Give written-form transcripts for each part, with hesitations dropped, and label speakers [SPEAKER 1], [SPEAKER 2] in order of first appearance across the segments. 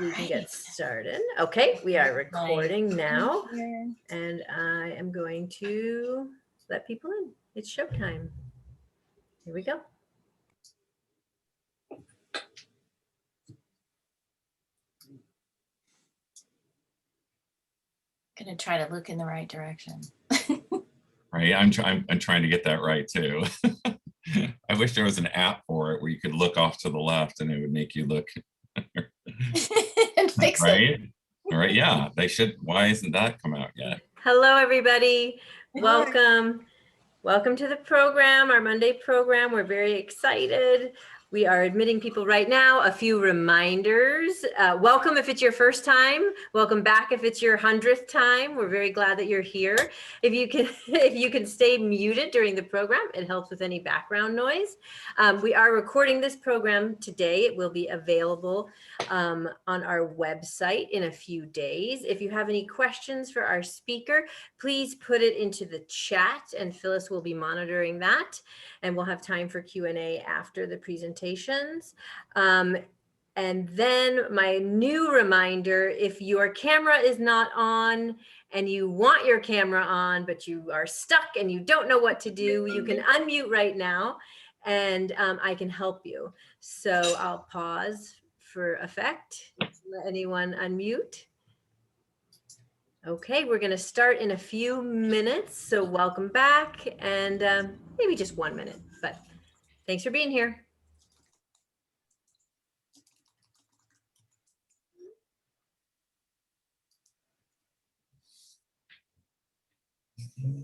[SPEAKER 1] we can get started. Okay, we are recording now, and I am going to let people in. It's showtime. Here we go.
[SPEAKER 2] Gonna try to look in the right direction.
[SPEAKER 3] Right, I'm trying to get that right too. I wish there was an app for it where you could look off to the left and it would make you look
[SPEAKER 2] and fix
[SPEAKER 3] right? All right, yeah, they should. Why isn't that come out yet?
[SPEAKER 1] Hello, everybody. Welcome. Welcome to the program, our Monday program. We're very excited. We are admitting people right now. A few reminders. Welcome if it's your first time. Welcome back if it's your 100th time. We're very glad that you're here. If you can stay muted during the program, it helps with any background noise. We are recording this program today. It will be available on our website in a few days. If you have any questions for our speaker, please put it into the chat and Phyllis will be monitoring that. And we'll have time for Q&A after the presentations. And then my new reminder, if your camera is not on and you want your camera on, but you are stuck and you don't know what to do, you can unmute right now and I can help you. So I'll pause for effect. Let anyone unmute. Okay, we're going to start in a few minutes. So welcome back and maybe just 1 minute, but thanks for being here.
[SPEAKER 2] Okay.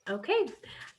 [SPEAKER 1] Okay.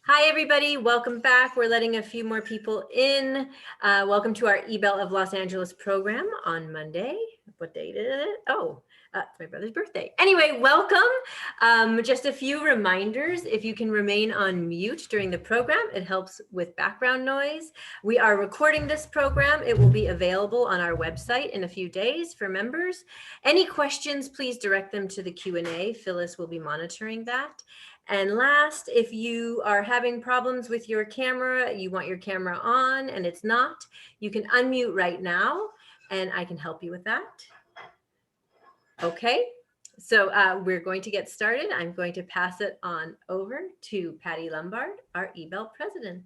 [SPEAKER 1] Hi, everybody. Welcome back. We're letting a few more people in. Welcome to our Ebell of Los Angeles program on Monday. What date is it? Oh, it's my brother's birthday. Anyway, welcome. Just a few reminders. If you can remain on mute during the program, it helps with background noise. We are recording this program. It will be available on our website in a few days for members. Any questions, please direct them to the Q&A. Phyllis will be monitoring that. And last, if you are having problems with your camera, you want your camera on and it's not, you can unmute right now and I can help you with that. Okay, so we're going to get started. I'm going to pass it on over to Patty Lombard, our Ebell president.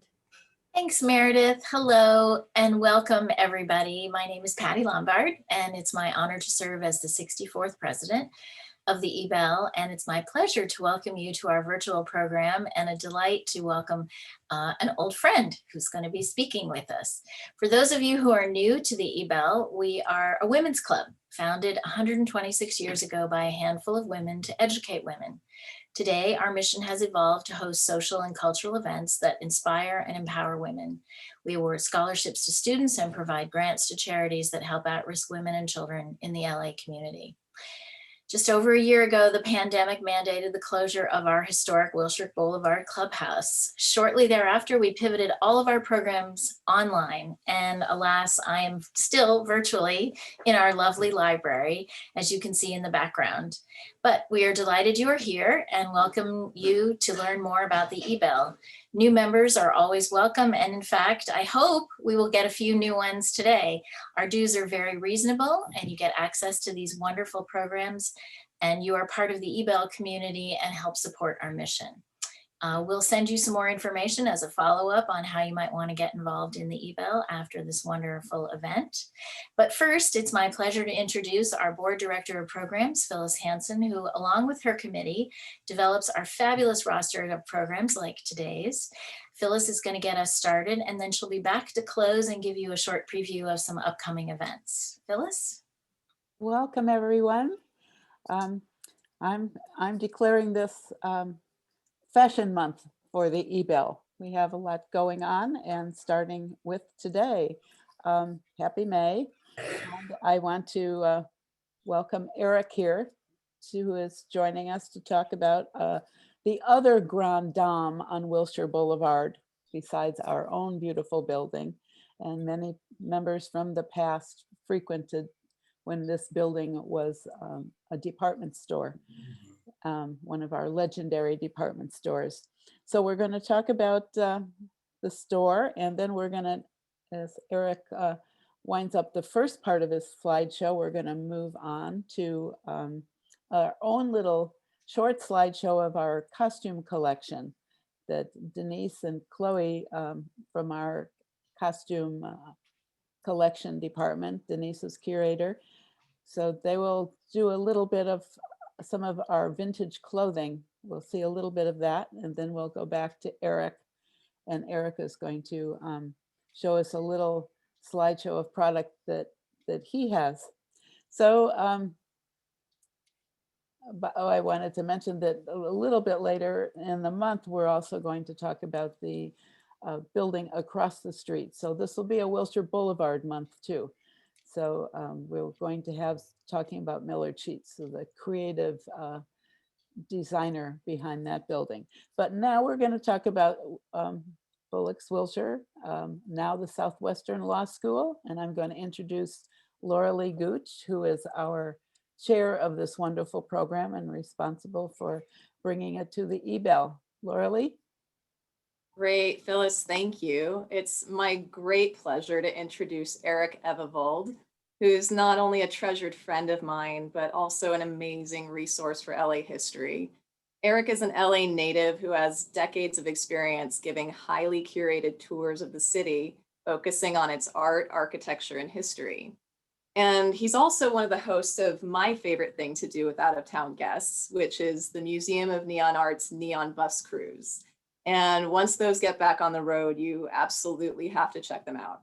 [SPEAKER 2] Thanks, Meredith. Hello and welcome, everybody. My name is Patty Lombard and it's my honor to serve as the 64th president of the Ebell, and it's my pleasure to welcome you to our virtual program and a delight to welcome an old friend who's going to be speaking with us. For those of you who are new to the Ebell, we are a women's club founded 126 years ago by a handful of women to educate women. Today, our mission has evolved to host social and cultural events that inspire and empower women. We award scholarships to students and provide grants to charities that help at-risk women and children in the LA community. Just over a year ago, the pandemic mandated the closure of our historic Wilshire Boulevard clubhouse. Shortly thereafter, we pivoted all of our programs online, and alas, I am still virtually in our lovely library, as you can see in the background. But we are delighted you are here and welcome you to learn more about the Ebell. New members are always welcome, and in fact, I hope we will get a few new ones today. Our dues are very reasonable, and you get access to these wonderful programs, and you are part of the Ebell community and help support our mission. We'll send you some more information as a follow-up on how you might want to get involved in the Ebell after this wonderful event. But first, it's my pleasure to introduce our Board Director of Programs, Phyllis Hansen, who, along with her committee, develops our fabulous roster of programs like today's. Phyllis is going to get us started, and then she'll be back to close and give you a short preview of some upcoming events. Phyllis?
[SPEAKER 4] Welcome, everyone. I'm declaring this Fashion Month for the Ebell. We have a lot going on, and starting with today. Happy May. And I want to welcome Eric here, who is joining us to talk about the other Grand Dame on Wilshire Boulevard, besides our own beautiful building. And many members from the past frequented when this building was a department store, one of our legendary department stores. So we're going to talk about the store, and then we're going to, as Eric winds up the first part of his slideshow, we're going to move on to our own little short slideshow of our costume collection that Denise and Chloe from our costume collection department, Denise is curator. So they will do a little bit of some of our vintage clothing. We'll see a little bit of that, and then we'll go back to Eric, and Eric is going to show us a little slideshow of product that he has. So, I wanted to mention that a little bit later in the month, we're also going to talk about the building across the street. So this will be a Wilshire Boulevard month too. So we're going to have talking about Miller Cheats, so the creative designer behind that building. But now we're going to talk about Bullocks Wilshire, now the Southwestern Law School. And I'm going to introduce Laura Lee Gooch, who is our chair of this wonderful program and responsible for bringing it to the Ebell. Laura Lee?
[SPEAKER 5] Great, Phyllis, thank you. It's my great pleasure to introduce Eric Evavold, who's not only a treasured friend of mine, but also an amazing resource for LA history. Eric is an LA native who has decades of experience giving highly curated tours of the city, focusing on its art, architecture, and history. And he's also one of the hosts of my favorite thing to do with out-of-town guests, which is the Museum of Neon Art's Neon Bus Cruise. And once those get back on the road, you absolutely have to check them out.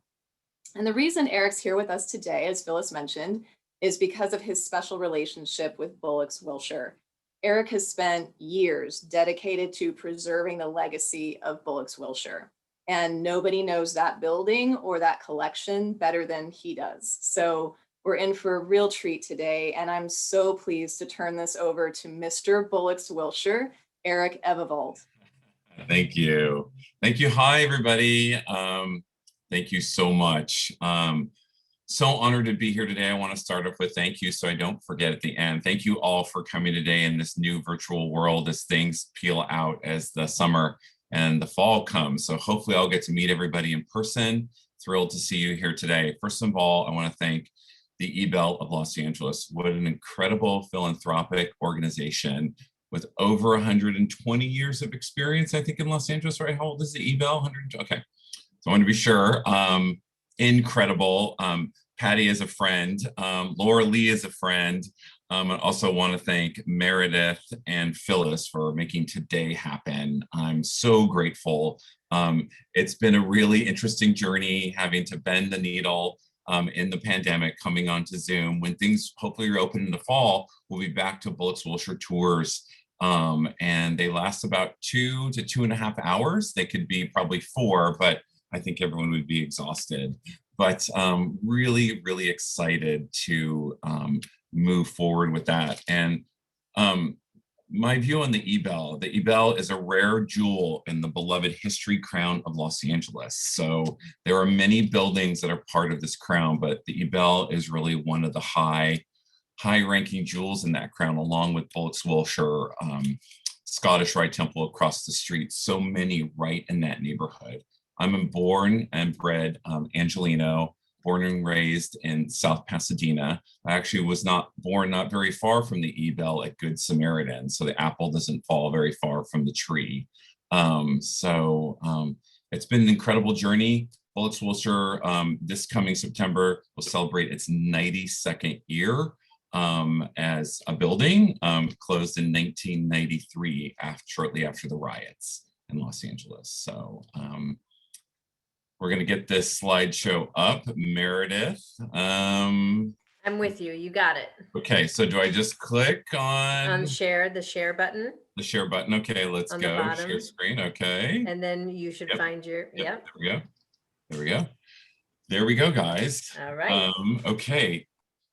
[SPEAKER 5] And the reason Eric's here with us today, as Phyllis mentioned, is because of his special relationship with Bullocks Wilshire. Eric has spent years dedicated to preserving the legacy of Bullocks Wilshire. And nobody knows that building or that collection better than he does. So we're in for a real treat today. And I'm so pleased to turn this over to Mr. Bullocks Wilshire, Eric Evavold.
[SPEAKER 3] Thank you. Thank you. Hi, everybody. Thank you so much. So honored to be here today. I want to start off with thank you so I don't forget at the end. Thank you all for coming today in this new virtual world as things peel out as the summer and the fall comes. So hopefully I'll get to meet everybody in person. Thrilled to see you here today. First of all, I want to thank the Ebell of Los Angeles. What an incredible philanthropic organization with over 120 years of experience, I think, in Los Angeles, right? How old is the Ebell? 100? Okay, so I want to be sure. Incredible. Patty is a friend. Laura Lee is a friend. I also want to thank Meredith and Phyllis for making today happen. I'm so grateful. It's been a really interesting journey having to bend the needle in the pandemic, coming onto Zoom. When things hopefully are open in the fall, we'll be back to Bullocks Wilshire tours. And they last about 2 to 2.5 hours. They could be probably 4, but I think everyone would be exhausted. But really, really excited to move forward with that. And my view on the Ebell is a rare jewel in the beloved history crown of Los Angeles. So there are many buildings that are part of this crown, but the Ebell is really one of the high-ranking jewels in that crown, along with Bullocks Wilshire, Scottish Rite Temple across the street, so many right in that neighborhood. I'm a born and bred Angelino, born and raised in South Pasadena. I actually was not very far from the Ebell at Good Samaritan, so the apple doesn't fall very far from the tree. It's been an incredible journey. Bullocks Wilshire, this coming September, will celebrate its 92nd year as a building, closed in 1993, shortly after the riots in Los Angeles. So we're going to get this slideshow up. Meredith.
[SPEAKER 1] I'm with you. You got it.
[SPEAKER 3] Okay, so do I just click on
[SPEAKER 1] share, the share button?
[SPEAKER 3] The share button. Okay, let's
[SPEAKER 1] On the
[SPEAKER 3] go.
[SPEAKER 1] bottom.
[SPEAKER 3] Share screen. Okay.
[SPEAKER 1] And then you should
[SPEAKER 3] Yep.
[SPEAKER 1] find your, yep.
[SPEAKER 3] There we go. There we go. There we go, guys.
[SPEAKER 1] All right.
[SPEAKER 3] Okay.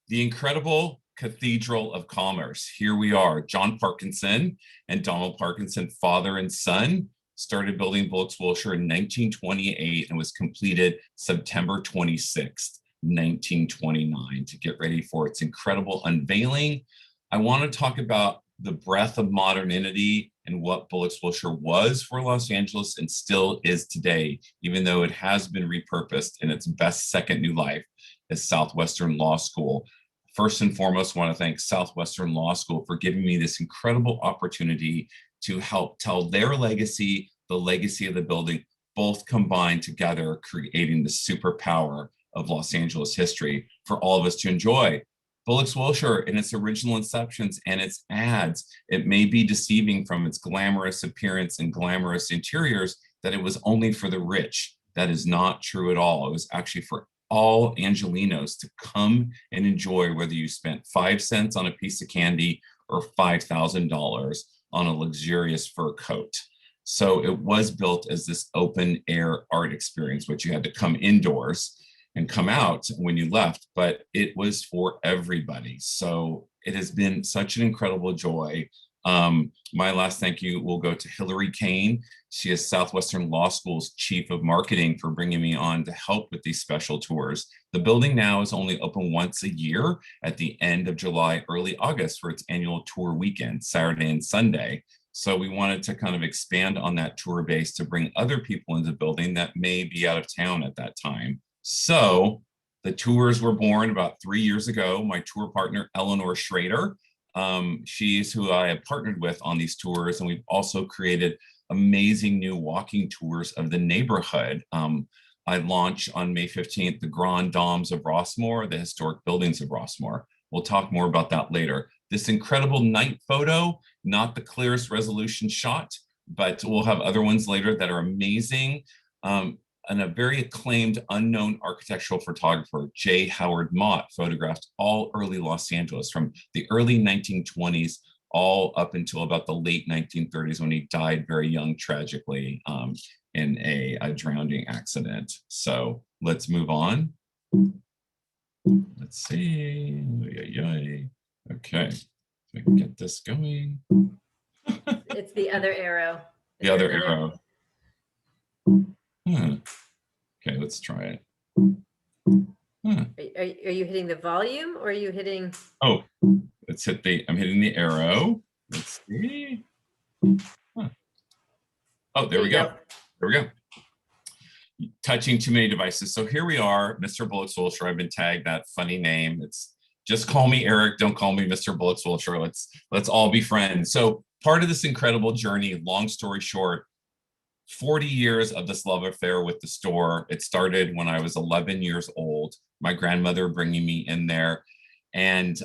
[SPEAKER 3] The incredible Cathedral of Commerce. Here we are. John Parkinson and Donald Parkinson, father and son, started building Bullocks Wilshire in 1928 and was completed September 26th, 1929, to get ready for its incredible unveiling. I want to talk about the breadth of modernity and what Bullocks Wilshire was for Los Angeles and still is today, even though it has been repurposed in its best second new life as Southwestern Law School. First and foremost, I want to thank Southwestern Law School for giving me this incredible opportunity to help tell their legacy, the legacy of the building, both combined together, creating the superpower of Los Angeles history for all of us to enjoy. Bullocks Wilshire, in its original inceptions and its ads, it may be deceiving from its glamorous appearance and glamorous interiors that it was only for the rich. That is not true at all. It was actually for all Angelenos to come and enjoy, whether you spent 5 cents on a piece of candy or $5,000 on a luxurious fur coat. So it was built as this open air art experience, which you had to come indoors and come out when you left, but it was for everybody. So it has been such an incredible joy. My last thank you will go to Hillary Kane. She is Southwestern Law School's Chief of Marketing for bringing me on to help with these special tours. The building now is only open once a year at the end of July, early August for its annual tour weekend, Saturday and Sunday. So we wanted to kind of expand on that tour base to bring other people into the building that may be out of town at that time. So the tours were born about 3 years ago. My tour partner, Eleanor Schrader, she's who I have partnered with on these tours. And we've also created amazing new walking tours of the neighborhood. I launch on May 15th, the Grand Dames of Rossmore, the historic buildings of Rossmore. We'll talk more about that later. This incredible night photo, not the clearest resolution shot, but we'll have other ones later that are amazing. And a very acclaimed unknown architectural photographer, J. Howard Mott, photographed all early Los Angeles from the early 1920s all up until about the late 1930s when he died very young, tragically, in a drowning accident. So let's move on. Let's see. Okay, so I can get this going.
[SPEAKER 1] It's the other arrow.
[SPEAKER 3] The other arrow. Okay, let's try it.
[SPEAKER 1] Are you hitting the volume or are you hitting?
[SPEAKER 3] Oh, let's hit I'm hitting the arrow. Let's see. Oh, there we go. There we go. Touching too many devices. So here we are, Mr. Bullocks Wilshire. I've been tagged that funny name. It's just call me Eric. Don't call me Mr. Bullocks Wilshire. Let's all be friends. So part of this incredible journey, long story short, 40 years of this love affair with the store. It started when I was 11 years old, my grandmother bringing me in there. And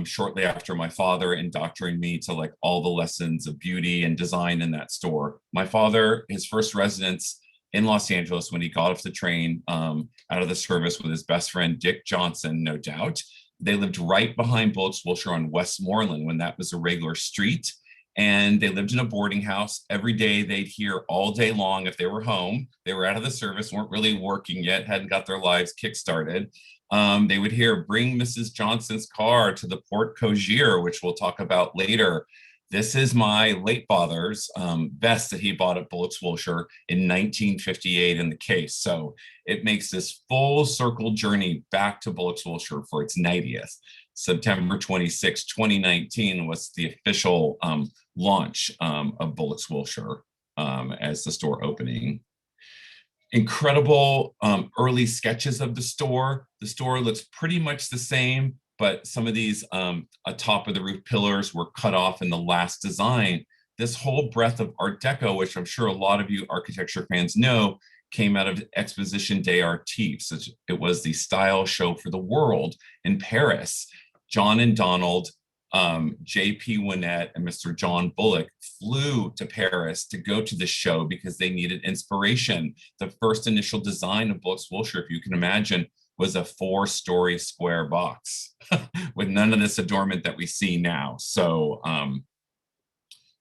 [SPEAKER 3] shortly after, my father indoctrinating me to like all the lessons of beauty and design in that store. My father, his first residence in Los Angeles when he got off the train out of the service with his best friend, Dick Johnson, no doubt. They lived right behind Bullocks Wilshire on Westmoreland when that was a regular street. And they lived in a boarding house. Every day they'd hear all day long if they were home, they were out of the service, weren't really working yet, hadn't got their lives kickstarted. They would hear, bring Mrs. Johnson's car to the Porte Cogere, which we'll talk about later. This is my late father's vest that he bought at Bullocks Wilshire in 1958 in the case. So it makes this full circle journey back to Bullocks Wilshire for its 90th. September 26, 2019 was the official launch of Bullocks Wilshire as the store opening. Incredible early sketches of the store. The store looks pretty much the same, but some of these atop of the roof pillars were cut off in the last design. This whole breadth of Art Deco, which I'm sure a lot of you architecture fans know, came out of Exposition des Artistes. It was the style show for the world in Paris. John and Donald, J.P. Winnett, and Mr. John Bullock flew to Paris to go to the show because they needed inspiration. The first initial design of Bullocks Wilshire, if you can imagine, was a 4-story square box with none of this adornment that we see now. So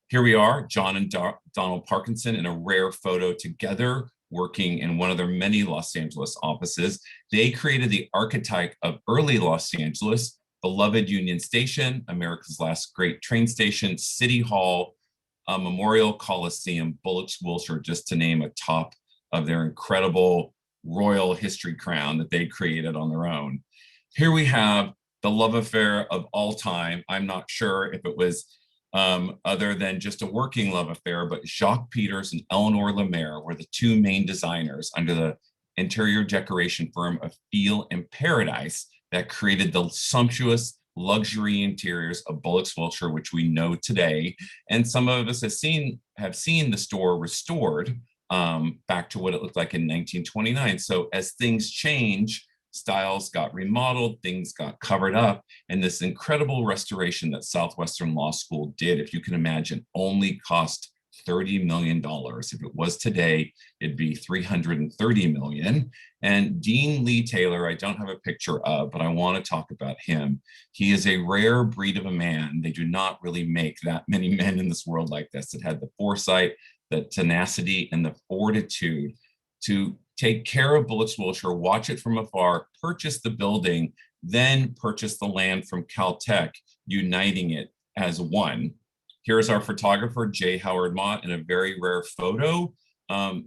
[SPEAKER 3] Here we are, John and Donald Parkinson in a rare photo together, working in one of their many Los Angeles offices. They created the archetype of early Los Angeles, beloved Union Station, America's last great train station, City Hall, Memorial Coliseum, Bullocks Wilshire, just to name a top of their incredible royal history crown that they created on their own. Here we have the love affair of all time. I'm not sure if it was other than just a working love affair, but Jacques Peters and Eleanor Lemaire were the two main designers under the interior decoration firm of Feel and Paradise that created the sumptuous luxury interiors of Bullocks Wilshire, which we know today. And some of us have seen the store restored back to what it looked like in 1929. So as things change, styles got remodeled, things got covered up, and this incredible restoration that Southwestern Law School did, if you can imagine, only cost $30 million. If it was today, it'd be $330 million. And Dean Lee Taylor, I don't have a picture of, but I want to talk about him. He is a rare breed of a man. They do not really make that many men in this world like this that had the foresight, the tenacity, and the fortitude to take care of Bullocks Wilshire, watch it from afar, purchase the building, then purchase the land from Caltech, uniting it as one. Here's our photographer, J. Howard Mott, in a very rare photo.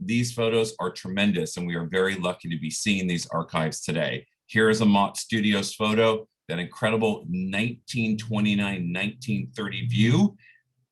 [SPEAKER 3] These photos are tremendous, and we are very lucky to be seeing these archives today. Here is a Mott Studios photo, that incredible 1929-1930 view.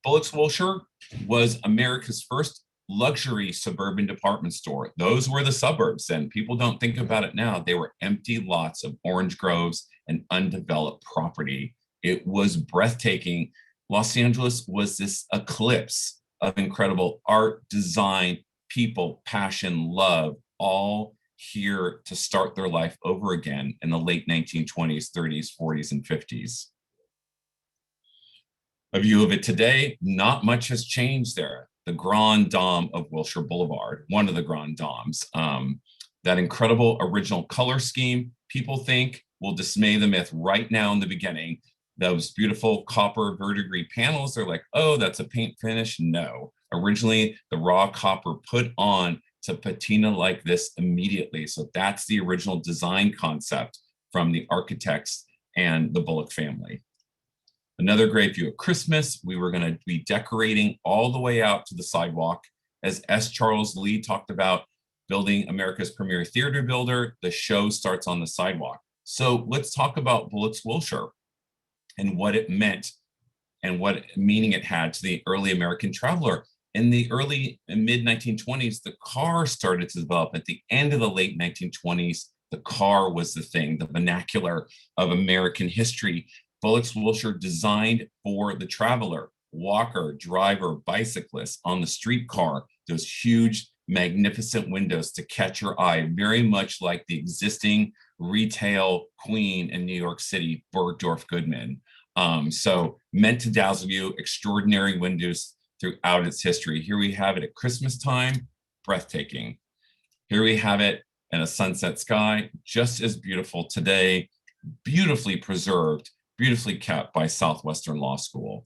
[SPEAKER 3] Bullocks Wilshire was America's first luxury suburban department store. Those were the suburbs, and people don't think about it now. They were empty lots of orange groves and undeveloped property. It was breathtaking. Los Angeles was this eclipse of incredible art, design, people, passion, love, all here to start their life over again in the late 1920s, 30s, 40s, and 50s. A view of it today, not much has changed there. The Grand Dame of Wilshire Boulevard, one of the Grand Dames. That incredible original color scheme, people think will dismay the myth right now in the beginning. Those beautiful copper verdigris panels, they're like, oh, that's a paint finish. No, originally the raw copper put on to patina like this immediately. So that's the original design concept from the architects and the Bullock family. Another great view at Christmas, we were going to be decorating all the way out to the sidewalk. As S. Charles Lee talked about building America's premier theater builder, the show starts on the sidewalk. So let's talk about Bullocks Wilshire and what it meant and what meaning it had to the early American traveler. In the early and mid 1920s, the car started to develop. At the end of the late 1920s, the car was the thing, the vernacular of American history. Bullocks Wilshire designed for the traveler, walker, driver, bicyclist on the streetcar, those huge, magnificent windows to catch your eye, very much like the existing retail queen in New York City, Bergdorf Goodman. So meant to dazzle you, extraordinary windows throughout its history. Here we have it at Christmas time, breathtaking. Here we have it in a sunset sky, just as beautiful today, beautifully preserved, beautifully kept by Southwestern Law School.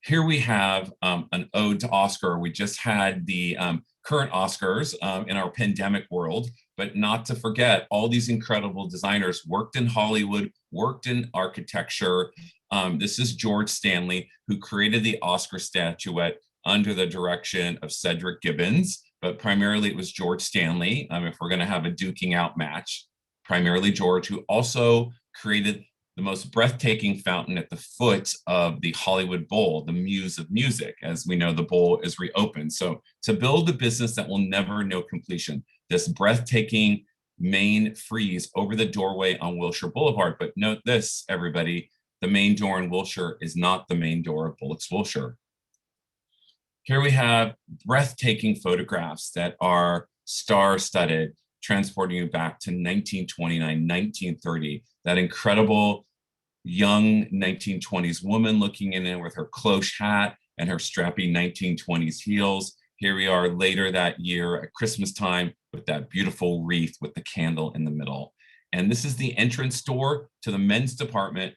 [SPEAKER 3] Here we have an ode to Oscar. We just had the current Oscars in our pandemic world, but not to forget all these incredible designers worked in Hollywood, worked in architecture. This is George Stanley, who created the Oscar statuette under the direction of Cedric Gibbons, but primarily it was George Stanley. If we're going to have a duking out match, primarily George, who also created the most breathtaking fountain at the foot of the Hollywood Bowl, the muse of music. As we know, the bowl is reopened. So to build a business that will never know completion, this breathtaking main frieze over the doorway on Wilshire Boulevard. But note this, everybody, the main door in Wilshire is not the main door of Bullocks Wilshire. Here we have breathtaking photographs that are star-studded, transporting you back to 1929, 1930, that incredible young 1920s woman looking in there with her cloche hat and her strappy 1920s heels. Here we are later that year at Christmas time with that beautiful wreath with the candle in the middle. And this is the entrance door to the men's department.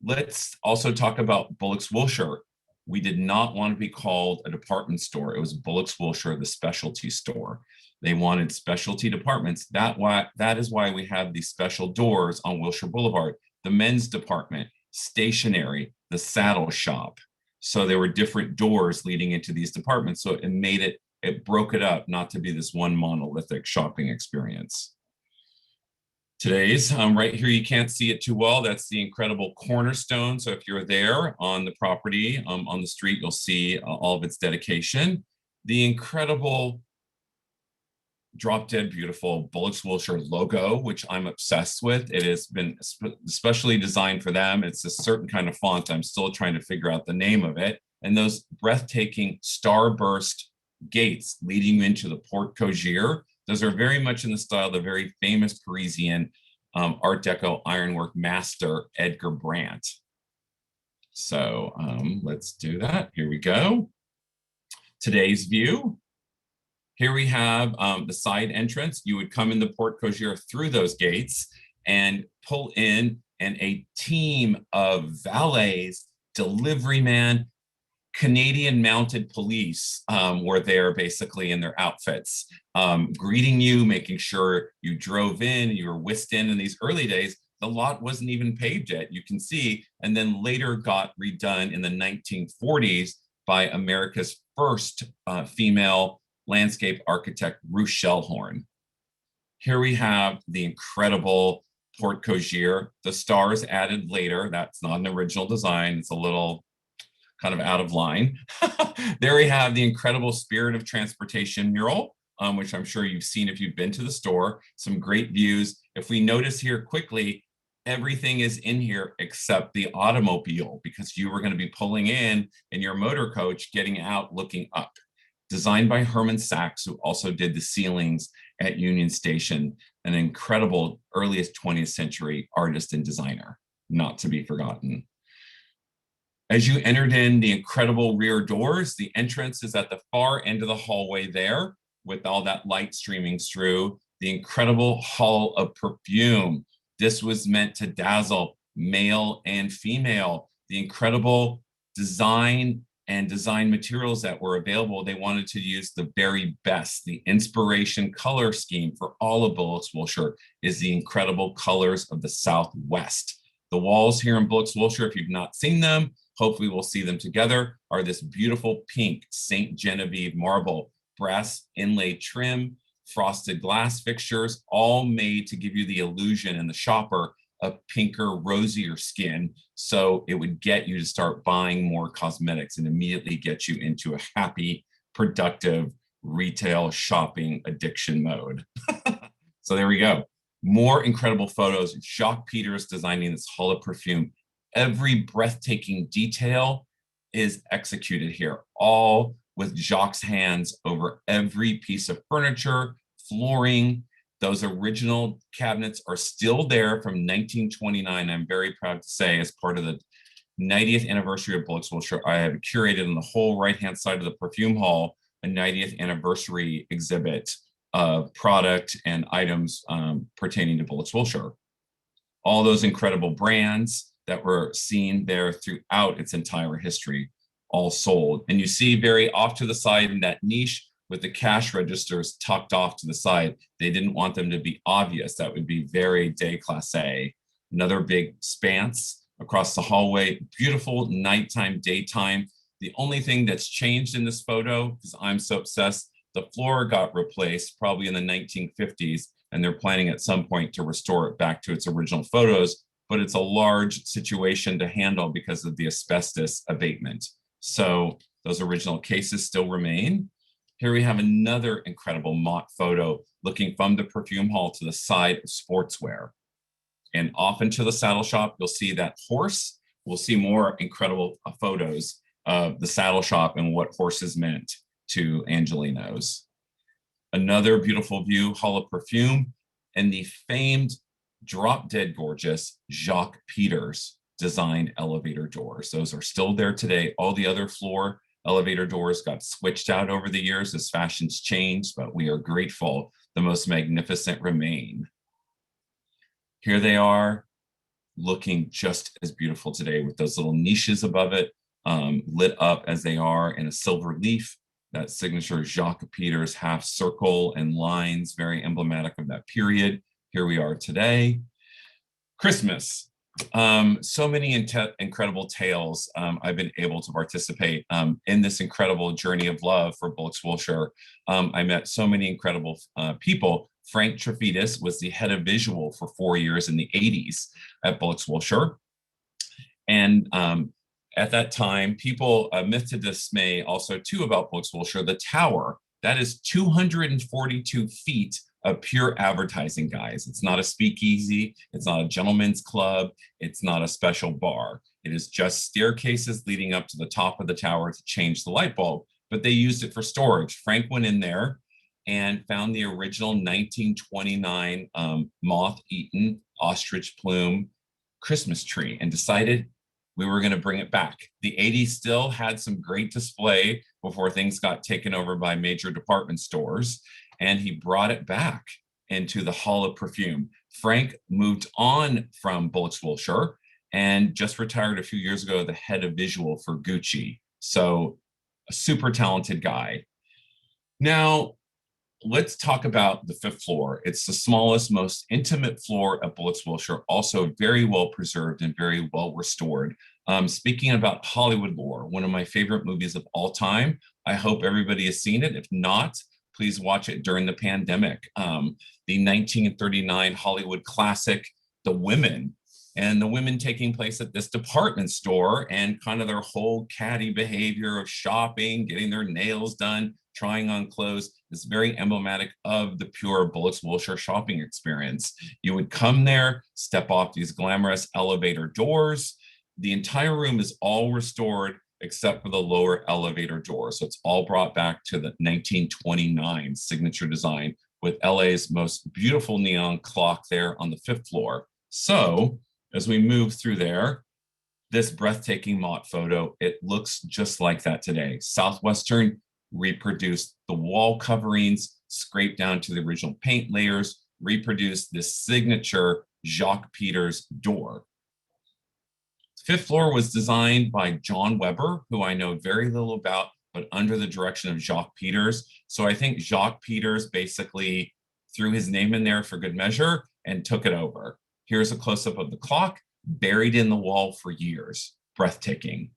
[SPEAKER 3] Let's also talk about Bullocks Wilshire. We did not want to be called a department store. It was Bullocks Wilshire, the specialty store. They wanted specialty departments. That is why we have these special doors on Wilshire Boulevard, the men's department, stationery, the saddle shop. So there were different doors leading into these departments. So it broke it up not to be this one monolithic shopping experience. Today's right here, you can't see it too well. That's the incredible cornerstone. So if you're there on the property, on the street, you'll see all of its dedication. The incredible drop dead beautiful Bullocks Wilshire logo, which I'm obsessed with. It has been specially designed for them. It's a certain kind of font. I'm still trying to figure out the name of it. And those breathtaking starburst gates leading you into the Porte Cogere, those are very much in the style of the very famous Parisian Art Deco ironwork master, Edgar Brandt. So let's do that. Here we go. Today's view. Here we have the side entrance. You would come in the Porte Cogere through those gates and pull in, and a team of valets, delivery man, Canadian mounted police were there basically in their outfits, greeting you, making sure you drove in, you were whisked in these early days. The lot wasn't even paved yet, you can see, and then later got redone in the 1940s by America's first female landscape architect, Ruth Shellhorn. Here we have the incredible Porte Cogere. The stars added later. That's not an original design. It's a little kind of out of line. There we have the incredible Spirit of Transportation mural, which I'm sure you've seen if you've been to the store. Some great views. If we notice here quickly, everything is in here except the automobile, because you were going to be pulling in your motor coach, getting out, looking up. Designed by Herman Sachs, who also did the ceilings at Union Station, an incredible earliest 20th century artist and designer, not to be forgotten. As you entered in the incredible rear doors, the entrance is at the far end of the hallway there, with all that light streaming through. The incredible Hall of Perfume. This was meant to dazzle male and female. The incredible design and design materials that were available. They wanted to use the very best. The inspiration color scheme for all of Bullocks Wilshire is the incredible colors of the Southwest. The walls here in Bullocks Wilshire, if you've not seen them, hopefully we'll see them together, are this beautiful pink St. Genevieve marble, brass inlaid trim, frosted glass fixtures, all made to give you the illusion in the shopper of pinker, rosier skin. So it would get you to start buying more cosmetics and immediately get you into a happy, productive retail shopping addiction mode. So there we go. More incredible photos. Jacques Peters designing this Hall of Perfume. Every breathtaking detail is executed here, all with Jacques' hands over every piece of furniture, flooring. Those original cabinets are still there from 1929. I'm very proud to say, as part of the 90th anniversary of Bullocks Wilshire, I have curated on the whole right-hand side of the perfume hall a 90th anniversary exhibit of product and items pertaining to Bullocks Wilshire. All those incredible brands that were seen there throughout its entire history, all sold. And you see very off to the side in that niche, with the cash registers tucked off to the side. They didn't want them to be obvious. That would be very déclassé. Another big expanse across the hallway, beautiful nighttime, daytime. The only thing that's changed in this photo, because I'm so obsessed, the floor got replaced probably in the 1950s, and they're planning at some point to restore it back to its original photos, but it's a large situation to handle because of the asbestos abatement. So those original cases still remain. Here we have another incredible Mott photo looking from the perfume hall to the side of sportswear. And off into the saddle shop, you'll see that horse. We'll see more incredible photos of the saddle shop and what horses meant to Angelenos. Another beautiful view, Hall of Perfume, and the famed drop dead gorgeous Jacques Peters designed elevator doors. Those are still there today. All the other floor elevator doors got switched out over the years as fashions changed, but we are grateful the most magnificent remain. Here they are, looking just as beautiful today with those little niches above it. lit up as they are in a silver leaf. That signature Jacques Peters half circle and lines, very emblematic of that period. Here we are today. Christmas. So many incredible tales. I've been able to participate in this incredible journey of love for Bullocks Wilshire. I met so many incredible people. Frank Trefidis was the head of visual for 4 years in the 80s at Bullocks Wilshire. And at that time, people, myth to dismay also too about Bullocks Wilshire, the tower, that is 242 feet of pure advertising, guys. It's not a speakeasy, it's not a gentleman's club, it's not a special bar. It is just staircases leading up to the top of the tower to change the light bulb, but they used it for storage. Frank went in there and found the original 1929 moth-eaten ostrich plume Christmas tree and decided we were going to bring it back. The 80s still had some great display before things got taken over by major department stores, and he brought it back into the Hall of Perfume. Frank moved on from Bullocks Wilshire and just retired a few years ago, the head of visual for Gucci. So a super talented guy. Now, let's talk about the 5th floor. It's the smallest, most intimate floor at Bullocks Wilshire, also very well preserved and very well restored. Speaking about Hollywood lore, one of my favorite movies of all time. I hope everybody has seen it. If not, please watch it during the pandemic. The 1939 Hollywood classic, The Women, and the women taking place at this department store and kind of their whole catty behavior of shopping, getting their nails done, trying on clothes is very emblematic of the pure Bullocks Wilshire shopping experience. You would come there, step off these glamorous elevator doors. The entire room is all restored except for the lower elevator door. So it's all brought back to the 1929 signature design with LA's most beautiful neon clock there on the 5th floor. So as we move through there, this breathtaking Mott photo, it looks just like that today. Southwestern reproduced the wall coverings, scraped down to the original paint layers, reproduced this signature Jacques Peters door. 5th floor was designed by John Weber, who I know very little about, but under the direction of Jacques Peters. So I think Jacques Peters basically threw his name in there for good measure and took it over. Here's a close-up of the clock, buried in the wall for years, breathtaking.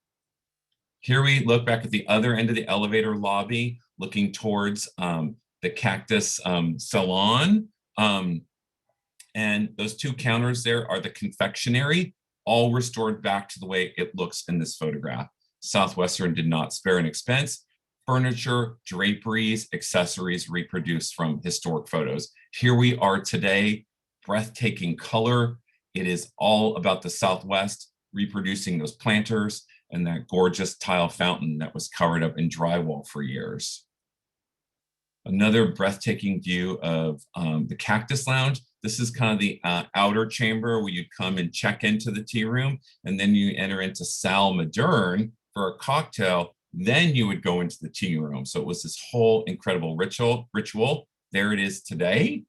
[SPEAKER 3] Here we look back at the other end of the elevator lobby, looking towards the Cactus Salon. And those 2 counters there are the confectionery, all restored back to the way it looks in this photograph. Southwestern did not spare an expense. Furniture, draperies, accessories reproduced from historic photos. Here we are today, breathtaking color. It is all about the Southwest, reproducing those planters and that gorgeous tile fountain that was covered up in drywall for years. Another breathtaking view of the Cactus Lounge. This is kind of the outer chamber where you'd come and check into the tea room, and then you enter into Salle Moderne for a cocktail. Then you would go into the tea room. So it was this whole incredible ritual. There it is today,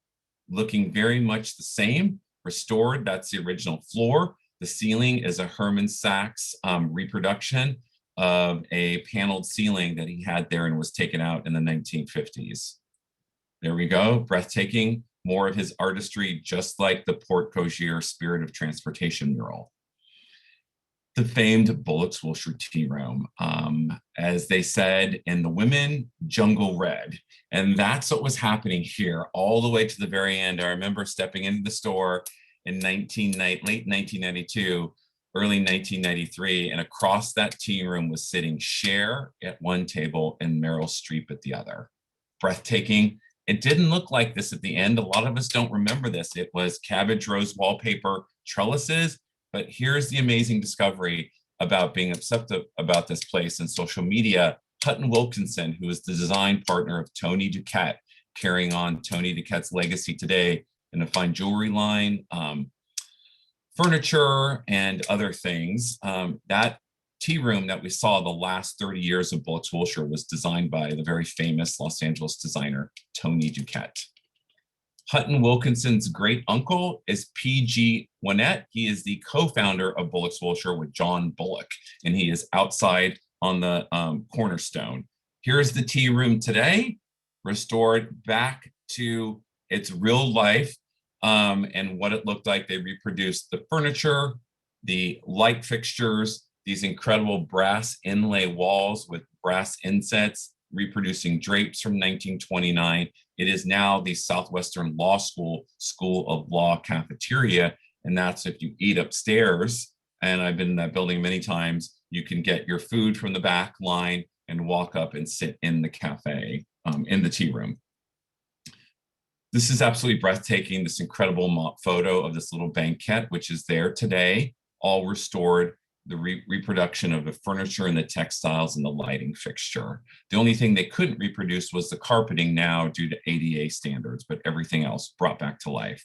[SPEAKER 3] looking very much the same, restored. That's the original floor. The ceiling is a Herman Sachs reproduction of a paneled ceiling that he had there and was taken out in the 1950s. There we go, breathtaking. More of his artistry, just like the Port Cogier Spirit of Transportation mural. The famed Bullocks Wilshire tea room, as they said in The Women, jungle red. And that's what was happening here all the way to the very end. I remember stepping into the store in late 1992, early 1993, and across that tea room was sitting Cher at one table and Meryl Streep at the other. Breathtaking. It didn't look like this at the end. A lot of us don't remember this. It was cabbage rose wallpaper trellises, but here's the amazing discovery about being obsessed about this place in social media. Hutton Wilkinson, who is the design partner of Tony Duquette, carrying on Tony Duquette's legacy today in a fine jewelry line, furniture, and other things. That tea room that we saw the last 30 years of Bullocks Wilshire was designed by the very famous Los Angeles designer, Tony Duquette. Hutton Wilkinson's great uncle is P.G. Winnett. He is the co-founder of Bullocks Wilshire with John Bullock, and he is outside on the cornerstone. Here's the tea room today, restored back to its real life and what it looked like. They reproduced the furniture, the light fixtures, these incredible brass inlay walls with brass insets, reproducing drapes from 1929. It is now the Southwestern Law School of Law cafeteria, and that's if you eat upstairs, and I've been in that building many times, you can get your food from the back line and walk up and sit in the cafe, in the tea room. This is absolutely breathtaking, this incredible photo of this little banquette, which is there today, all restored, the reproduction of the furniture and the textiles and the lighting fixture. The only thing they couldn't reproduce was the carpeting now due to ADA standards, but everything else brought back to life.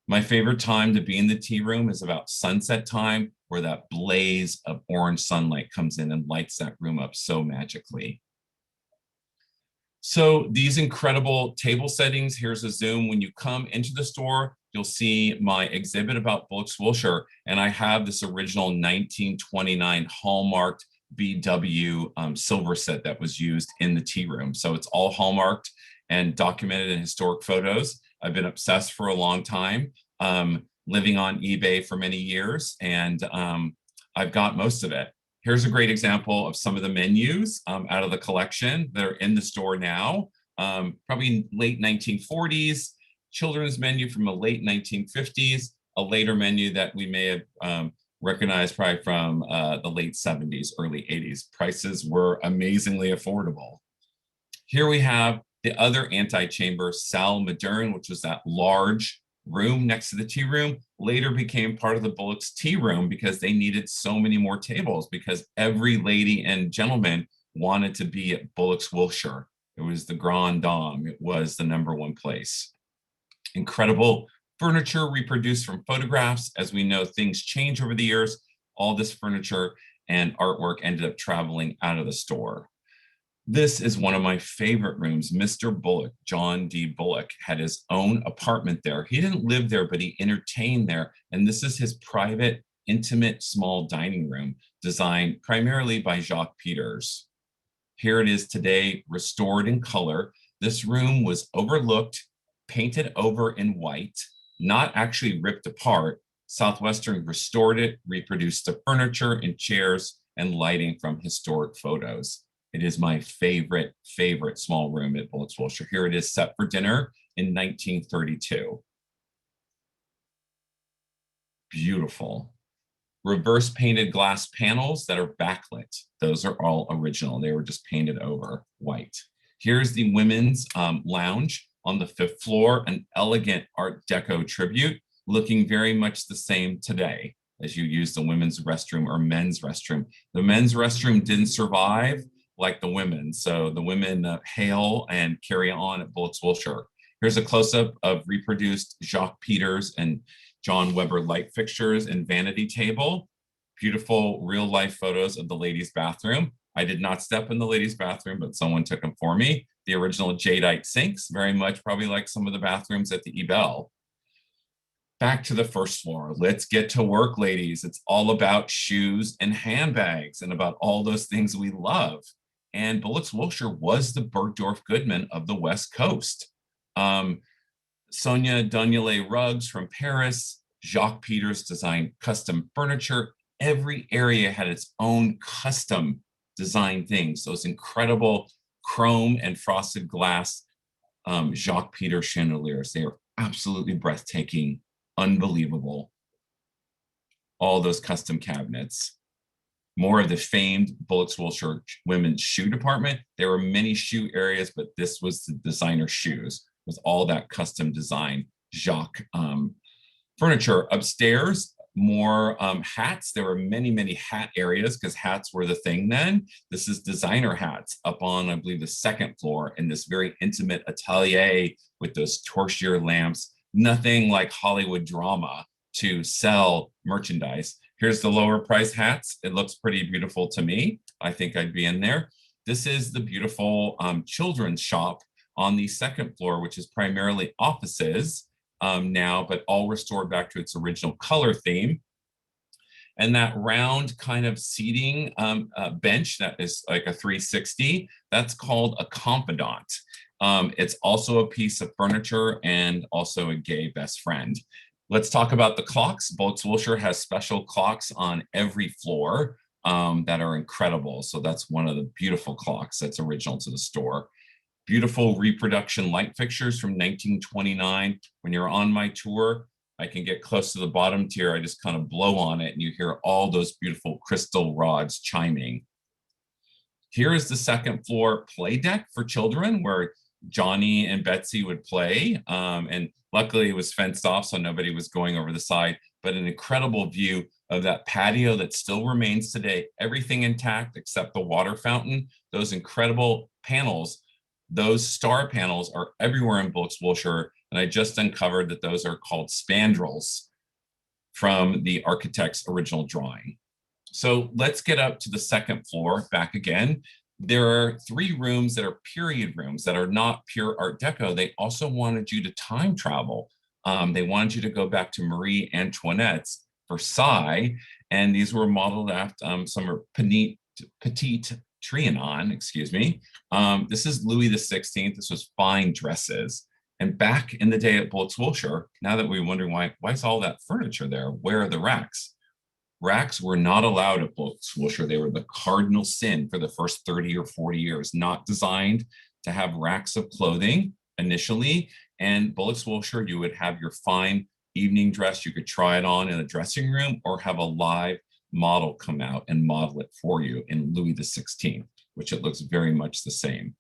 [SPEAKER 3] My favorite time to be in the tea room is about sunset time, where that blaze of orange sunlight comes in and lights that room up so magically. So these incredible table settings, here's a zoom. When you come into the store, you'll see my exhibit about Bullocks Wilshire, and I have this original 1929 hallmarked BW silver set that was used in the tea room. So it's all hallmarked and documented in historic photos. I've been obsessed for a long time, living on eBay for many years, and I've got most of it. Here's a great example of some of the menus out of the collection that are in the store now, probably late 1940s, children's menu from the late 1950s, a later menu that we may have recognized probably from the late 70s, early 80s. Prices were amazingly affordable. Here we have the other antechamber, salle moderne, which was that large room next to the tea room, later became part of the Bullocks tea room because they needed so many more tables, because every lady and gentleman wanted to be at Bullocks Wilshire. It was the grand dame. It was the #1 place. Incredible furniture reproduced from photographs. As we know, things change over the years. All this furniture and artwork ended up traveling out of the store. This is one of my favorite rooms. Mr. Bullock, John D. Bullock, had his own apartment there. He didn't live there, but he entertained there. And this is his private, intimate, small dining room, designed primarily by Jacques Peters. Here it is today, restored in color. This room was overlooked, painted over in white, not actually ripped apart. Southwestern restored it, reproduced the furniture and chairs and lighting from historic photos. It is my favorite small room at Bullocks Wilshire. Here it is set for dinner in 1932. Beautiful. Reverse painted glass panels that are backlit. Those are all original. They were just painted over white. Here's the women's lounge on the 5th floor, an elegant Art Deco tribute, looking very much the same today as you use the women's restroom or men's restroom. The men's restroom didn't survive like the women. So the women hail and carry on at Bullocks Wilshire. Here's a close-up of reproduced Jacques Peters and John Weber light fixtures and vanity table. Beautiful real-life photos of the ladies' bathroom. I did not step in the ladies' bathroom, but someone took them for me. The original jadeite sinks, very much probably like some of the bathrooms at the Ebell. Back to the 1st floor. Let's get to work, ladies. It's all about shoes and handbags and about all those things we love. And Bullocks Wilshire was the Bergdorf Goodman of the West Coast. Sonia Duniolet rugs from Paris, Jacques Peters designed custom furniture. Every area had its own custom designed things. Those incredible chrome and frosted glass Jacques Peters chandeliers. They are absolutely breathtaking, unbelievable. All those custom cabinets. More of the famed Bullocks Wilshire women's shoe department. There were many shoe areas, but this was the designer shoes with all that custom design Jacques furniture. Upstairs, more hats. There were many hat areas because hats were the thing then. This is designer hats up on, I believe, the 2nd floor in this very intimate atelier with those torchlight lamps. Nothing like Hollywood drama to sell merchandise. Here's the lower price hats. It looks pretty beautiful to me. I think I'd be in there. This is the beautiful children's shop on the 2nd floor, which is primarily offices. now, but all restored back to its original color theme. And that round kind of seating bench that is like a 360, that's called a confidant. It's also a piece of furniture and also a gay best friend. Let's talk about the clocks. Bullocks Wilshire has special clocks on every floor that are incredible. So that's one of the beautiful clocks that's original to the store. Beautiful reproduction light fixtures from 1929. When you're on my tour, I can get close to the bottom tier. I just kind of blow on it and you hear all those beautiful crystal rods chiming. Here is the second floor play deck for children where Johnny and Betsy would play. And luckily it was fenced off so nobody was going over the side, but an incredible view of that patio that still remains today. Everything intact except the water fountain. Those incredible panels, those star panels are everywhere in Bullocks Wilshire. And I just uncovered that those are called spandrels from the architect's original drawing. So let's get up to the second floor, back again. There are 3 rooms that are period rooms that are not pure Art Deco. They also wanted you to time travel. They wanted you to go back to Marie Antoinette's Versailles, and these were modeled after some Petite Trianon, excuse me. This is Louis XVI. This was fine dresses. And back in the day at Bullocks Wilshire, now that we're wondering why is all that furniture there? Where are the racks? Racks were not allowed at Bullocks Wilshire. They were the cardinal sin for the first 30 or 40 years, not designed to have racks of clothing initially. And Bullocks Wilshire, you would have your fine evening dress. You could try it on in a dressing room or have a live model come out and model it for you in Louis XVI, which it looks very much the same.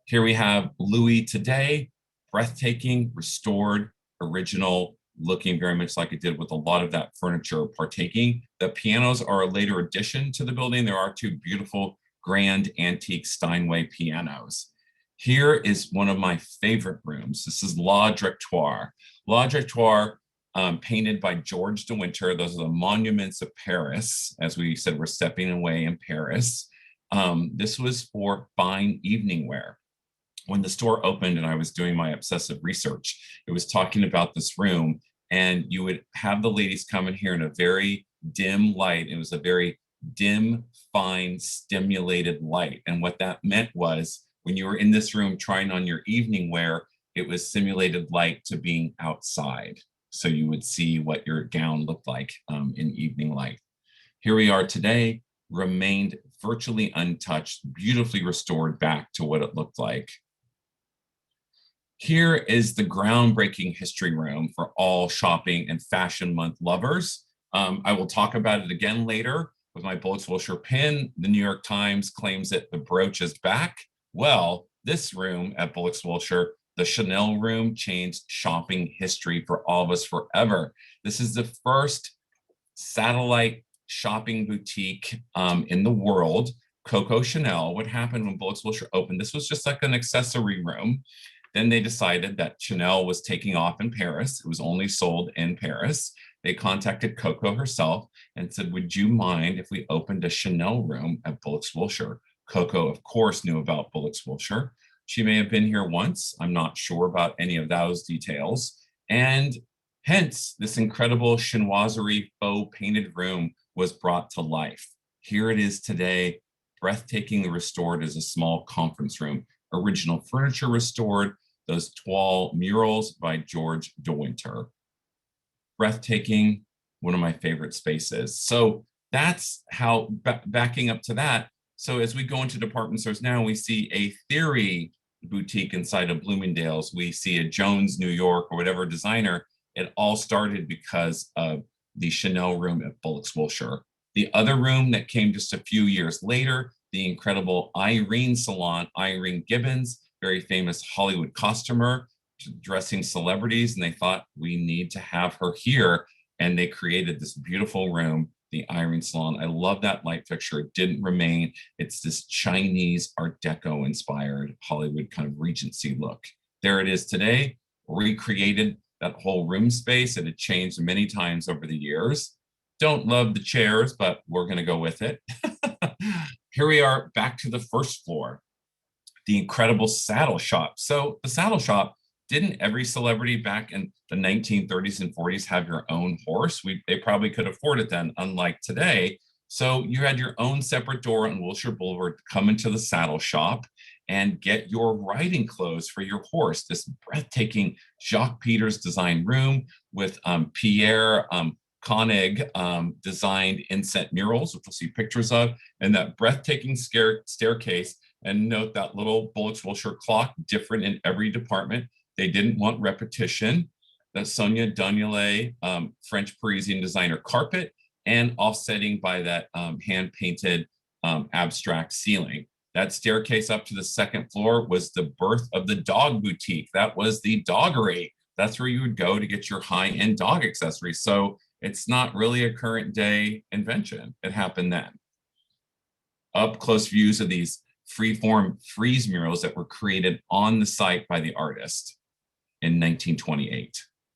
[SPEAKER 3] Here we have Louis today, breathtaking, restored, original, looking very much like it did with a lot of that furniture partaking. The pianos are a later addition to the building. There are 2 beautiful grand antique Steinway pianos. Here is one of my favorite rooms. This is La Directoire. La Directoire, painted by George de Winter. Those are the monuments of Paris. As we said, we're stepping away in Paris. This was for fine evening wear. When the store opened and I was doing my obsessive research, it was talking about this room, and you would have the ladies come in here in a very dim light. It was a very dim, fine, stimulated light. And what that meant was when you were in this room trying on your evening wear, it was simulated light to being outside. So you would see what your gown looked like in evening light. Here we are today, remained virtually untouched, beautifully restored back to what it looked like. Here is the groundbreaking history room for all shopping and fashion month lovers. I will talk about it again later with my Bullocks Wilshire pin. The New York Times claims that the brooch is back. Well, this room at Bullocks Wilshire, the Chanel room, changed shopping history for all of us forever. This is the first satellite shopping boutique in the world, Coco Chanel. What happened when Bullocks Wilshire opened? This was just like an accessory room. Then they decided that Chanel was taking off in Paris. It was only sold in Paris. They contacted Coco herself and said, would you mind if we opened a Chanel room at Bullocks Wilshire? Coco, of course, knew about Bullocks Wilshire. She may have been here once. I'm not sure about any of those details. And hence, this incredible chinoiserie faux painted room was brought to life. Here it is today, breathtakingly restored as a small conference room. Original furniture restored, those toile murals by George de Winter. Breathtaking, one of my favorite spaces. So that's how, backing up to that, so as we go into department stores now, we see a Theory boutique inside of Bloomingdale's. We see a Jones, New York, or whatever designer. It all started because of the Chanel room at Bullocks Wilshire. The other room that came just a few years later, the incredible Irene Salon, Irene Gibbons, very famous Hollywood costumer, dressing celebrities, and they thought we need to have her here, and they created this beautiful room, the Irene Salon. I love that light fixture. It didn't remain. It's this Chinese Art Deco inspired Hollywood kind of Regency look. There it is today, recreated that whole room space. It had changed many times over the years. Don't love the chairs, but we're going to go with it. Here we are back to the first floor, the incredible saddle shop. So the saddle shop didn't every celebrity back in the 1930s and 40s have your own horse? They probably could afford it then, unlike today. So you had your own separate door on Wilshire Boulevard to come into the saddle shop and get your riding clothes for your horse. This breathtaking Jacques Peters designed room with Pierre Koenig designed inset murals, which we'll see pictures of, and that breathtaking staircase. And note that little Bullocks Wilshire clock, different in every department. They didn't want repetition. The Sonia Daniele French Parisian designer carpet, and offsetting by that hand-painted abstract ceiling. That staircase up to the second floor was the birth of the dog boutique. That was the doggery. That's where you would go to get your high-end dog accessories. So it's not really a current day invention. It happened then. Up close views of these freeform frieze murals that were created on the site by the artist in 1928.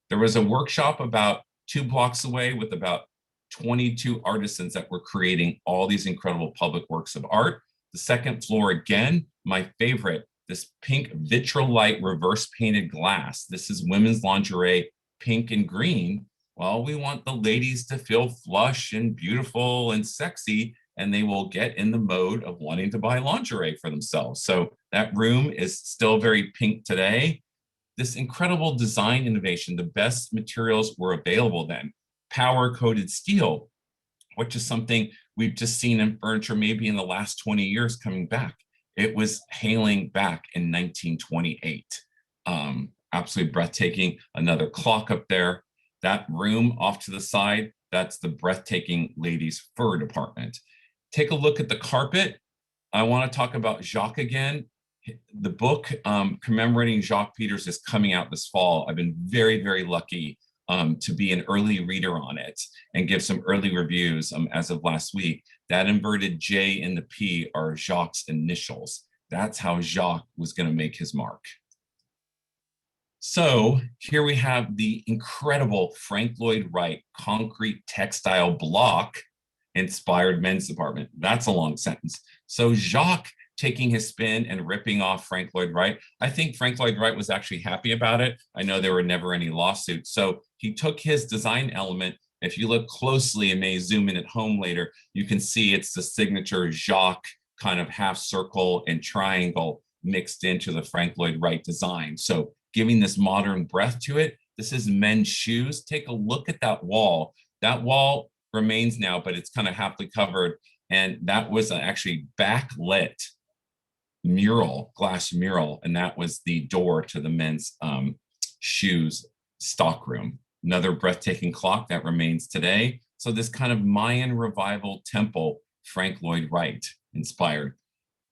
[SPEAKER 3] There was a workshop about 2 blocks away with about 22 artisans that were creating all these incredible public works of art. The second floor, again, my favorite, this pink vitrolite reverse painted glass. This is women's lingerie, pink and green. Well, we want the ladies to feel flush and beautiful and sexy, and they will get in the mode of wanting to buy lingerie for themselves. So that room is still very pink today. This incredible design innovation, the best materials were available then. Power-coated steel, which is something we've just seen in furniture maybe in the last 20 years coming back. It was hailing back in 1928. Absolutely breathtaking. Another clock up there. That room off to the side, that's the breathtaking ladies' fur department. Take a look at the carpet. I want to talk about Jacques again. The book commemorating Jacques Peters is coming out this fall. I've been very, very lucky to be an early reader on it and give some early reviews as of last week. That inverted J and the P are Jacques' initials. That's how Jacques was going to make his mark. So here we have the incredible Frank Lloyd Wright concrete textile block inspired men's department. That's a long sentence. So Jacques taking his spin and ripping off Frank Lloyd Wright. I think Frank Lloyd Wright was actually happy about it. I know there were never any lawsuits. So he took his design element. If you look closely and may zoom in at home later, you can see it's the signature Jacques kind of half circle and triangle mixed into the Frank Lloyd Wright design. So giving this modern breath to it. This is men's shoes. Take a look at that wall. That wall remains now, but it's kind of halfly covered. And that was actually backlit mural, glass mural, and that was the door to the men's shoes stockroom. Another breathtaking clock that remains today. So this kind of Mayan revival temple, Frank Lloyd Wright inspired.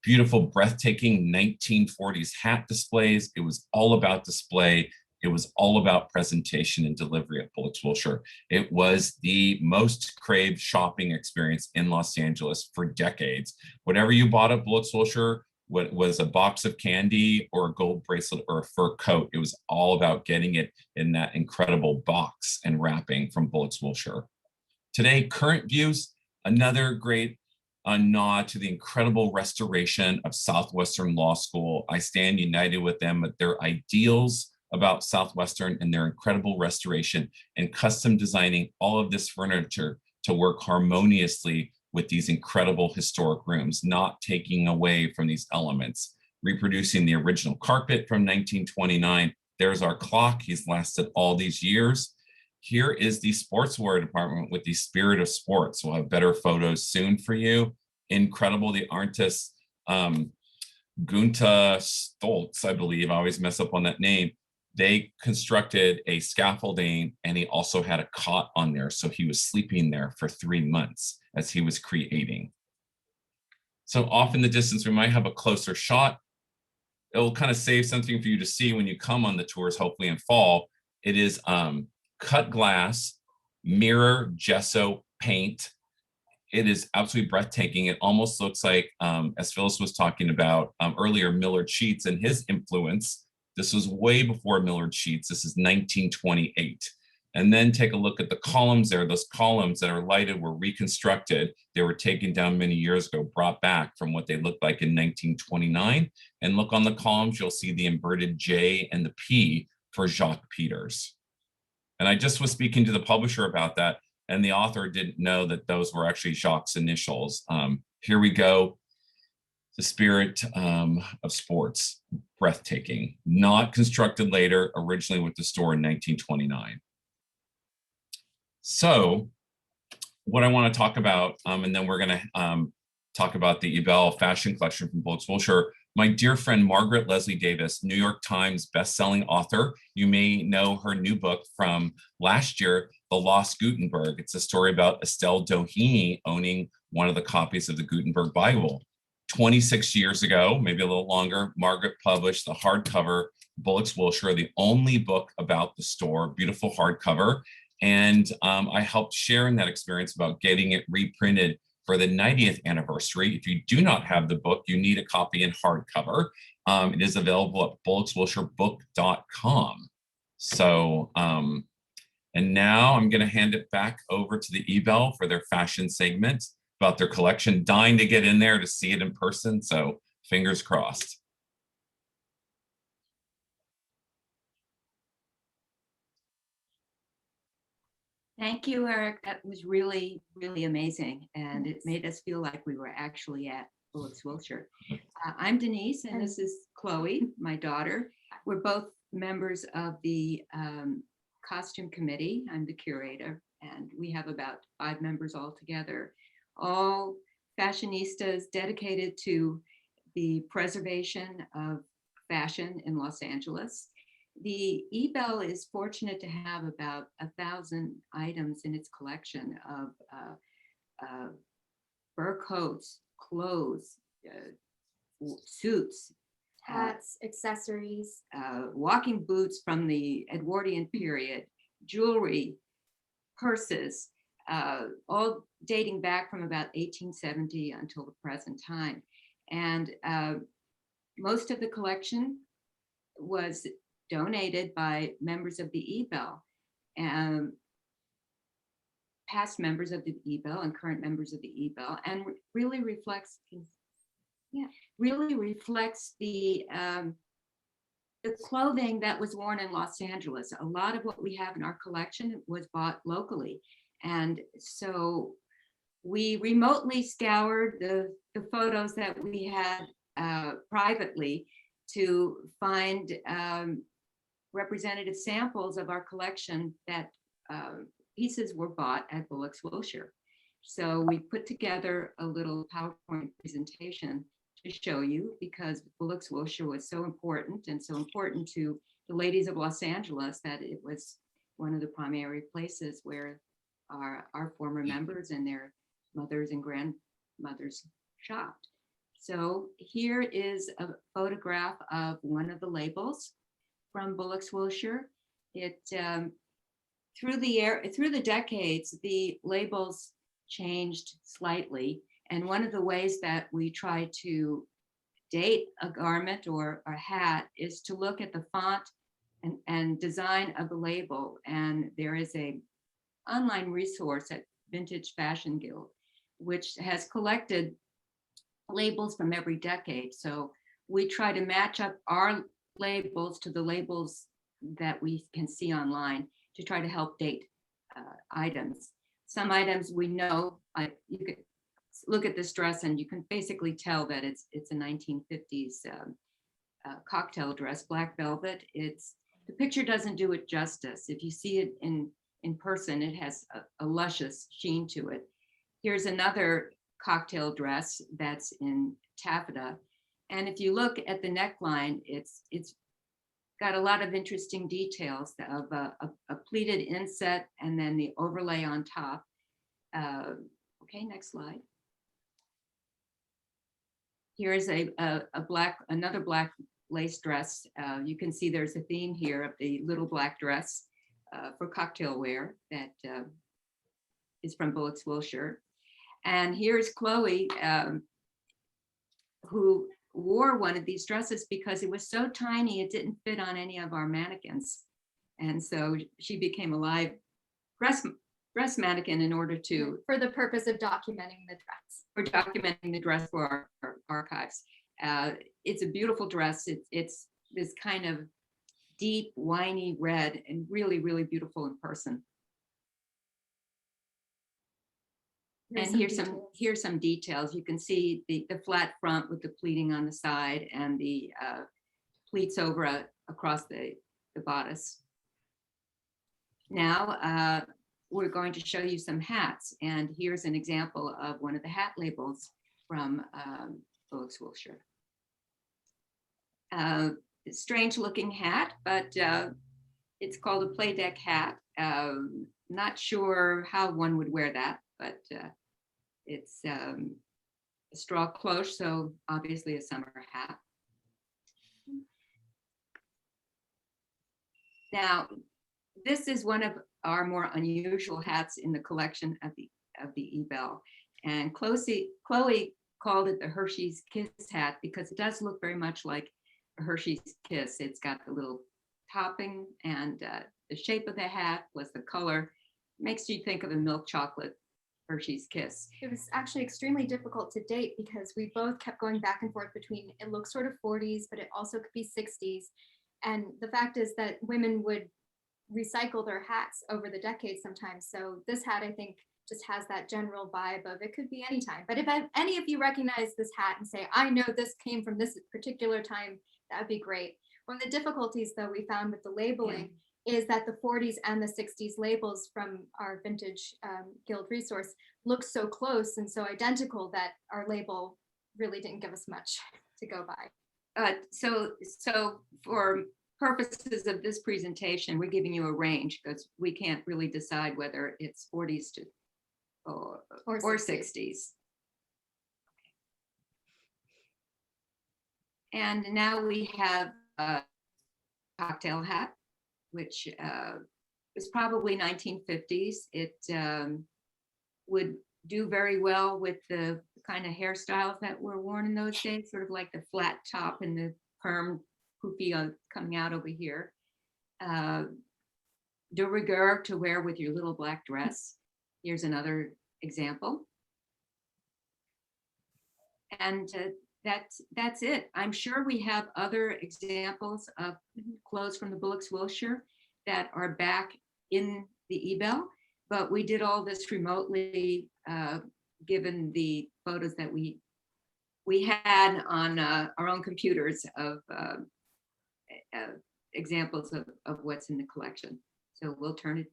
[SPEAKER 3] Beautiful, breathtaking 1940s hat displays. It was all about display. It was all about presentation and delivery at Bullocks Wilshire. It was the most craved shopping experience in Los Angeles for decades. Whatever you bought at Bullocks Wilshire, what was a box of candy or a gold bracelet or a fur coat, it was all about getting it in that incredible box and wrapping from Bullocks Wilshire. Today, current views, another great nod to the incredible restoration of Southwestern Law School. I stand united with them with their ideals about Southwestern and their incredible restoration and custom designing all of this furniture to work harmoniously with these incredible historic rooms, not taking away from these elements. Reproducing the original carpet from 1929. There's our clock. He's lasted all these years. Here is the sportswear department with the spirit of sports. We'll have better photos soon for you. Incredible, the artist Gunta Stoltz, I believe, I always mess up on that name. They constructed a scaffolding and he also had a cot on there. So he was sleeping there for 3 months as he was creating. So off in the distance, we might have a closer shot. It'll kind of save something for you to see when you come on the tours, hopefully in fall. It is cut glass, mirror, gesso, paint. It is absolutely breathtaking. It almost looks like, as Phyllis was talking about earlier, Millard Sheets and his influence. This was way before Millard Sheets. This is 1928. And then take a look at the columns there. Those columns that are lighted were reconstructed. They were taken down many years ago, brought back from what they looked like in 1929. And look on the columns, you'll see the inverted J and the P for Jacques Peters. And I just was speaking to the publisher about that, and the author didn't know that those were actually Jacques' initials. Here we go. The spirit of sports, breathtaking, not constructed later, originally with the store in 1929. So what I want to talk about, and then we're going to talk about the Ebell fashion collection from Bullocks Wilshire. My dear friend, Margaret Leslie Davis, New York Times best-selling author. You may know her new book from last year, The Lost Gutenberg. It's a story about Estelle Doheny owning one of the copies of the Gutenberg Bible. 26 years ago, maybe a little longer, Margaret published the hardcover Bullocks Wilshire, the only book about the store, beautiful hardcover. And I helped share in that experience about getting it reprinted for the 90th anniversary. If you do not have the book, you need a copy in hardcover. It is available at bullockswilshirebook.com. So, and now I'm going to hand it back over to the Ebell for their fashion segment about their collection. Dying to get in there to see it in person, so fingers crossed.
[SPEAKER 6] Thank you, Eric. That was really, really amazing. And it made us feel like we were actually at Bullocks Wilshire. I'm Denise, and this is Chloe, my daughter. We're both members of the costume committee. I'm the curator, and we have about 5 members altogether, all fashionistas dedicated to the preservation of fashion in Los Angeles. The Ebell is fortunate to have about 1,000 items in its collection of fur coats, clothes, suits,
[SPEAKER 7] hats, accessories,
[SPEAKER 6] walking boots from the Edwardian period, jewelry, purses, all dating back from about 1870 until the present time. And most of the collection was donated by members of the Ebell, past members of the Ebell and current members of the Ebell, and really reflects, the clothing that was worn in Los Angeles. A lot of what we have in our collection was bought locally, and so we remotely scoured the photos that we had privately to find representative samples of our collection that pieces were bought at Bullocks Wilshire. So we put together a little PowerPoint presentation to show you, because Bullocks Wilshire was so important, and so important to the ladies of Los Angeles, that it was one of the primary places where our former members and their mothers and grandmothers shopped. So here is a photograph of one of the labels from Bullocks Wilshire. It through the decades, the labels changed slightly, and one of the ways that we try to date a garment or a hat is to look at the font and design of the label. And there is a online resource at Vintage Fashion Guild, which has collected labels from every decade. So we try to match up our labels to the labels that we can see online to try to help date items. Some items we know, you could look at this dress and you can basically tell that it's a 1950s cocktail dress, black velvet. The picture doesn't do it justice. If you see it in person, it has a luscious sheen to it. Here's another cocktail dress that's in taffeta. And if you look at the neckline, it's got a lot of interesting details of a pleated inset and then the overlay on top. Okay, next slide. Here is another black lace dress. You can see there's a theme here of the little black dress for cocktail wear that is from Bullocks Wilshire. And here's Chloe, who wore one of these dresses because it was so tiny it didn't fit on any of our mannequins. And so she became a live dress mannequin in order to,
[SPEAKER 7] For the purpose of documenting the dress.
[SPEAKER 6] for documenting the dress for our archives. It's a beautiful dress. It's this kind of deep, winey red and really, really beautiful in person. And here's some details. You can see the flat front with the pleating on the side and the pleats over across the bodice. Now we're going to show you some hats, and here's an example of one of the hat labels from Bullocks Wilshire. Strange looking hat, but it's called a play deck hat. Not sure how one would wear that, but it's a straw cloche, so obviously a summer hat. Now, this is one of our more unusual hats in the collection of the Ebell, and Chloe called it the Hershey's Kiss hat because it does look very much like a Hershey's Kiss. It's got the little topping, and the shape of the hat plus the color makes you think of a milk chocolate Hershey's Kiss.
[SPEAKER 7] It was actually extremely difficult to date because we both kept going back and forth between it looks sort of 40s, but it also could be 60s. And the fact is that women would recycle their hats over the decades sometimes. So this hat, I think, just has that general vibe of it could be any time. But if any of you recognize this hat and say, I know this came from this particular time, that would be great. One of the difficulties, though, we found with the labeling is that the 40s and the 60s labels from our vintage guild resource look so close and so identical that our label really didn't give us much to go by.
[SPEAKER 6] So for purposes of this presentation, we're giving you a range because we can't really decide whether it's 40s or 60s. And now we have a cocktail hat, which was probably 1950s. It would do very well with the kind of hairstyles that were worn in those days, sort of like the flat top and the perm poofy coming out over here. De rigueur to wear with your little black dress. Here's another example. And that's it. I'm sure we have other examples of clothes from the Bullocks Wilshire that are back in the Ebell, but we did all this remotely, given the photos that we had on our own computers of examples of what's in the collection. So we'll turn it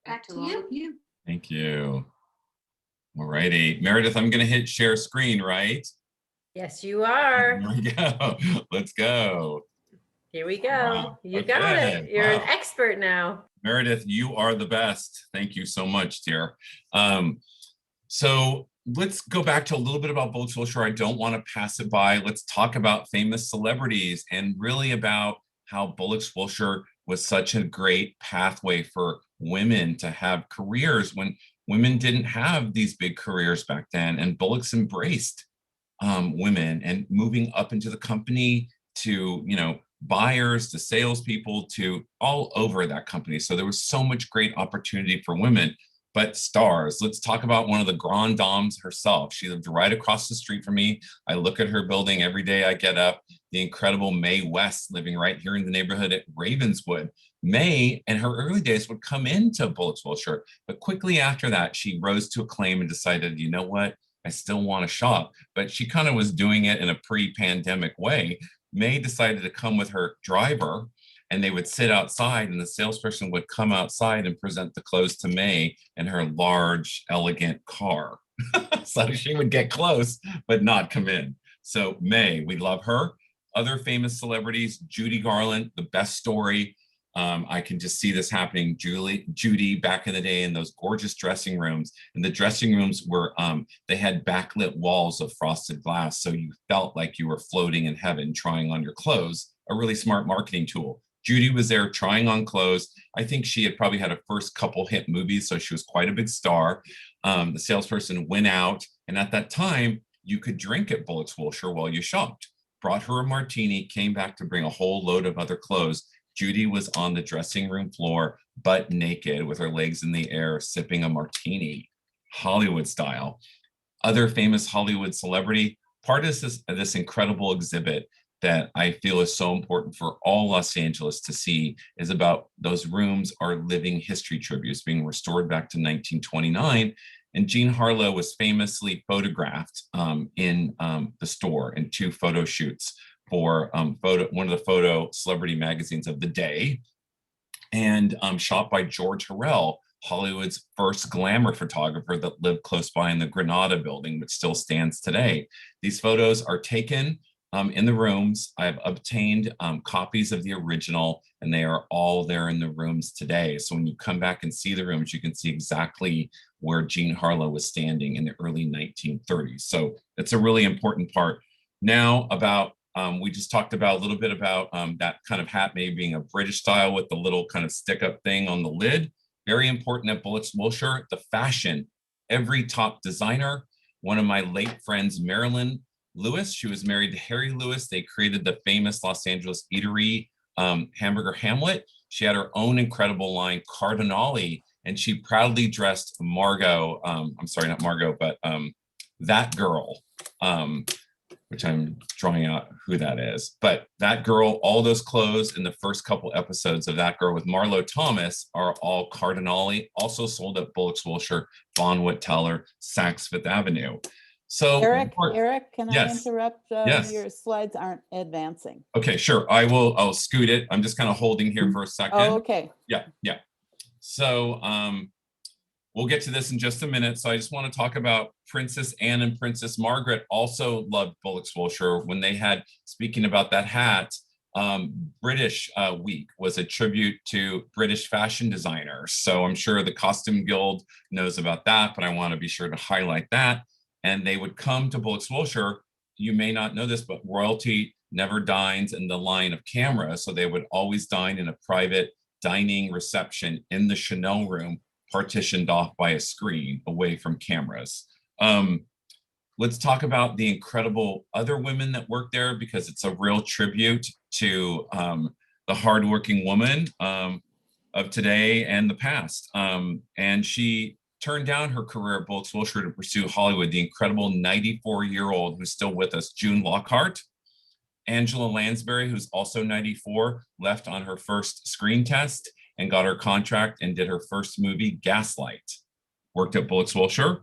[SPEAKER 6] back to all of you.
[SPEAKER 3] Thank you. All righty, Meredith, I'm going to hit share screen, right?
[SPEAKER 1] Yes, you are.
[SPEAKER 3] Here we go. Let's go.
[SPEAKER 1] Here we go.
[SPEAKER 3] Wow.
[SPEAKER 1] You got it.
[SPEAKER 3] Okay.
[SPEAKER 1] You're an
[SPEAKER 3] Wow.
[SPEAKER 1] expert now.
[SPEAKER 3] Meredith, you are the best. Thank you so much, dear. So let's go back to a little bit about Bullocks Wilshire. I don't want to pass it by. Let's talk about famous celebrities and really about how Bullocks Wilshire was such a great pathway for women to have careers when women didn't have these big careers back then. And Bullocks embraced women and moving up into the company to, buyers, to salespeople, to all over that company. So there was so much great opportunity for women. But stars, let's talk about one of the grand dames herself. She lived right across the street from me. I look at her building every day I get up. The incredible Mae West, living right here in the neighborhood at Ravenswood. Mae, in her early days, would come into Bullocks Wilshire, but quickly after that, she rose to acclaim and decided, you know what? I still want to shop. But she kind of was doing it in a pre-pandemic way. Mae decided to come with her driver, and they would sit outside, and the salesperson would come outside and present the clothes to Mae in her large, elegant car. So she would get close, but not come in. So Mae, we love her. Other famous celebrities, Judy Garland, the best story. I can just see this happening. Judy, back in the day in those gorgeous dressing rooms, and the dressing rooms were, they had backlit walls of frosted glass. So you felt like you were floating in heaven trying on your clothes, a really smart marketing tool. Judy was there trying on clothes. I think she had probably had her first couple hit movies, so she was quite a big star. The salesperson went out, and at that time, you could drink at Bullocks Wilshire while you shopped. Brought her a martini, came back to bring a whole load of other clothes. Judy was on the dressing room floor, butt naked with her legs in the air, sipping a martini, Hollywood style. Other famous Hollywood celebrity, part of this incredible exhibit that I feel is so important for all Los Angeles to see is about those rooms are living history tributes being restored back to 1929. And Jean Harlow was famously photographed in the store in 2 photo shoots for one of the photo celebrity magazines of the day, and shot by George Harrell, Hollywood's first glamour photographer that lived close by in the Granada building, which still stands today. These photos are taken in the rooms. I've obtained copies of the original, and they are all there in the rooms today. So when you come back and see the rooms, you can see exactly where Jean Harlow was standing in the early 1930s. So it's a really important part. Now about, we just talked about a little bit about that kind of hat maybe being a British style with the little kind of stick up thing on the lid. Very important at Bullocks Wilshire, the fashion. Every top designer, one of my late friends, Marilyn Lewis, she was married to Harry Lewis. They created the famous Los Angeles eatery, Hamburger Hamlet. She had her own incredible line, Cardinale, and she proudly dressed Margot, I'm sorry, not Margot, but that girl, which I'm drawing out who that is. But that girl, all those clothes in the first couple episodes of That Girl with Marlo Thomas are all Cardinale, also sold at Bullocks Wilshire, Bonwit Teller, Saks Fifth Avenue. So
[SPEAKER 4] Eric, can I
[SPEAKER 3] yes.
[SPEAKER 4] interrupt?
[SPEAKER 3] Yes.
[SPEAKER 4] Your slides aren't advancing.
[SPEAKER 3] Okay, sure. I'll scoot it. I'm just kind of holding here for a second.
[SPEAKER 4] Oh, okay.
[SPEAKER 3] Yeah. So we'll get to this in just a minute. So I just want to talk about Princess Anne and Princess Margaret also loved Bullocks Wilshire when they had, speaking about that hat, British Week was a tribute to British fashion designers. So I'm sure the Costume Guild knows about that, but I want to be sure to highlight that. And they would come to Bullocks Wilshire. You may not know this, but royalty never dines in the line of camera. So they would always dine in a private dining reception in the Chanel room, partitioned off by a screen away from cameras. Let's talk about the incredible other women that work there, because it's a real tribute to the hardworking woman of today and the past. And she turned down her career at Bullocks Wilshire to pursue Hollywood. The incredible 94-year-old who's still with us, June Lockhart. Angela Lansbury, who's also 94, left on her first screen test and got her contract and did her first movie, Gaslight. Worked at Bullocks Wilshire.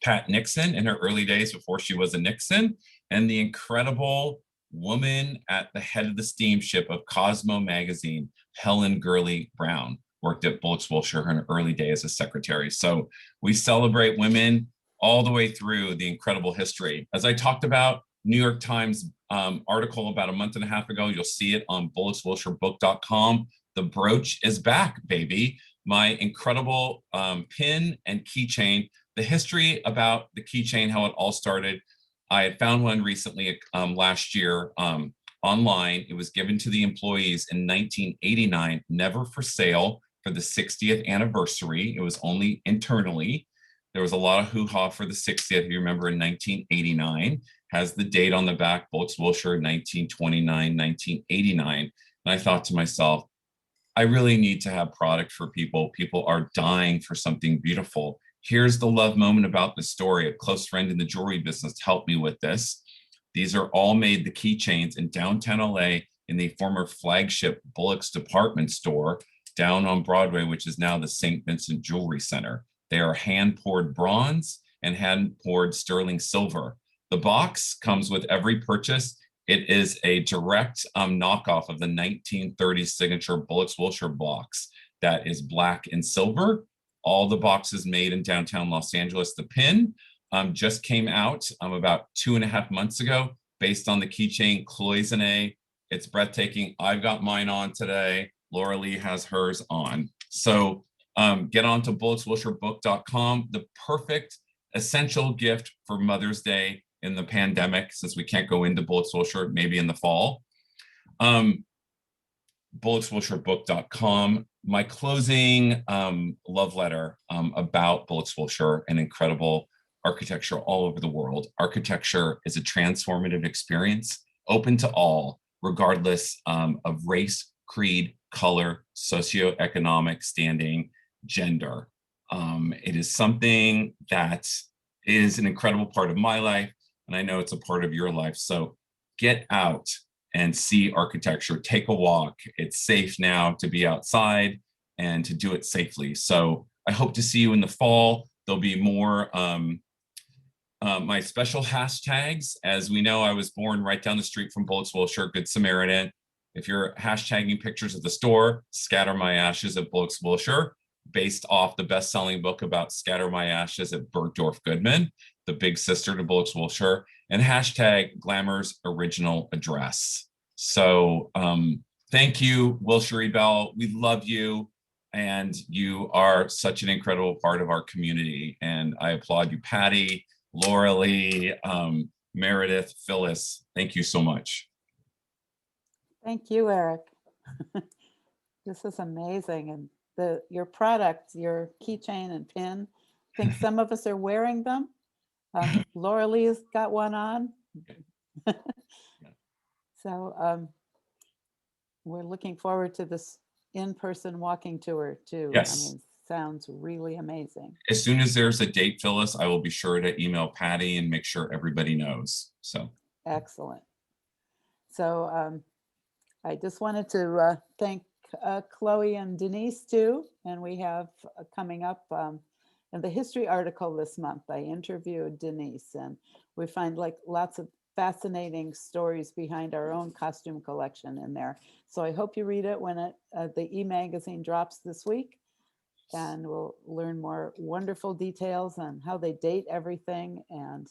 [SPEAKER 3] Pat Nixon in her early days before she was a Nixon, and the incredible woman at the head of the steamship of Cosmo magazine, Helen Gurley Brown, worked at Bullocks Wilshire in her early days as secretary. So we celebrate women all the way through the incredible history. As I talked about, New York Times article about a month and a half ago, you'll see it on bullockswilshirebook.com. The brooch is back, baby. My incredible pin and keychain. The history about the keychain, how it all started. I had found one recently last year online. It was given to the employees in 1989, never for sale for the 60th anniversary. It was only internally. There was a lot of hoo-ha for the 60th, if you remember, in 1989. Has the date on the back, Bullocks Wilshire, 1929, 1989. And I thought to myself, I really need to have product for people. People are dying for something beautiful. Here's the love moment about the story. A close friend in the jewelry business helped me with this. These are all made, the keychains, in downtown LA in the former flagship Bullocks department store down on Broadway, which is now the St. Vincent Jewelry Center. They are hand-poured bronze and hand-poured sterling silver. The box comes with every purchase. It is a direct knockoff of the 1930 signature Bullocks Wilshire box that is black and silver. All the boxes made in downtown Los Angeles. The pin just came out about 2.5 months ago, based on the keychain cloisonne. It's breathtaking. I've got mine on today. Laura Lee has hers on. So get on to bullockswilshirebook.com. The perfect essential gift for Mother's Day in the pandemic, since we can't go into Bullocks Wilshire, maybe in the fall. bullockswilshirebook.com. My closing love letter about Bullocks Wilshire and incredible architecture all over the world. Architecture is a transformative experience, open to all, regardless of race, creed, color, socioeconomic standing, gender. It is something that is an incredible part of my life, and I know it's a part of your life. So get out and see architecture, take a walk. It's safe now to be outside and to do it safely. So I hope to see you in the fall. There'll be more my special hashtags. As we know, I was born right down the street from Bullocks Wilshire, Good Samaritan. If you're hashtagging pictures of the store, Scatter My Ashes at Bullocks Wilshire, based off the best-selling book about Scatter My Ashes at Bergdorf Goodman, the big sister to Bullocks Wilshire, and hashtag Glamour's original address. So thank you, Wilshire Ebell. We love you, and you are such an incredible part of our community. And I applaud you, Patty, Laura Lee, Meredith, Phyllis. Thank you so much.
[SPEAKER 4] Thank you, Eric. This is amazing. And your product, your keychain and pin, I think some of us are wearing them. Laura Lee's got one on. So we're looking forward to this in-person walking tour too.
[SPEAKER 3] Yes.
[SPEAKER 4] I mean, sounds really amazing.
[SPEAKER 3] As soon as there's a date, Phyllis, I will be sure to email Patty and make sure everybody knows. So
[SPEAKER 4] excellent. So I just wanted to thank Chloe and Denise too. And we have coming up in the history article this month, I interviewed Denise, and we find like lots of fascinating stories behind our own costume collection in there. So I hope you read it when the e-magazine drops this week, and we'll learn more wonderful details on how they date everything. And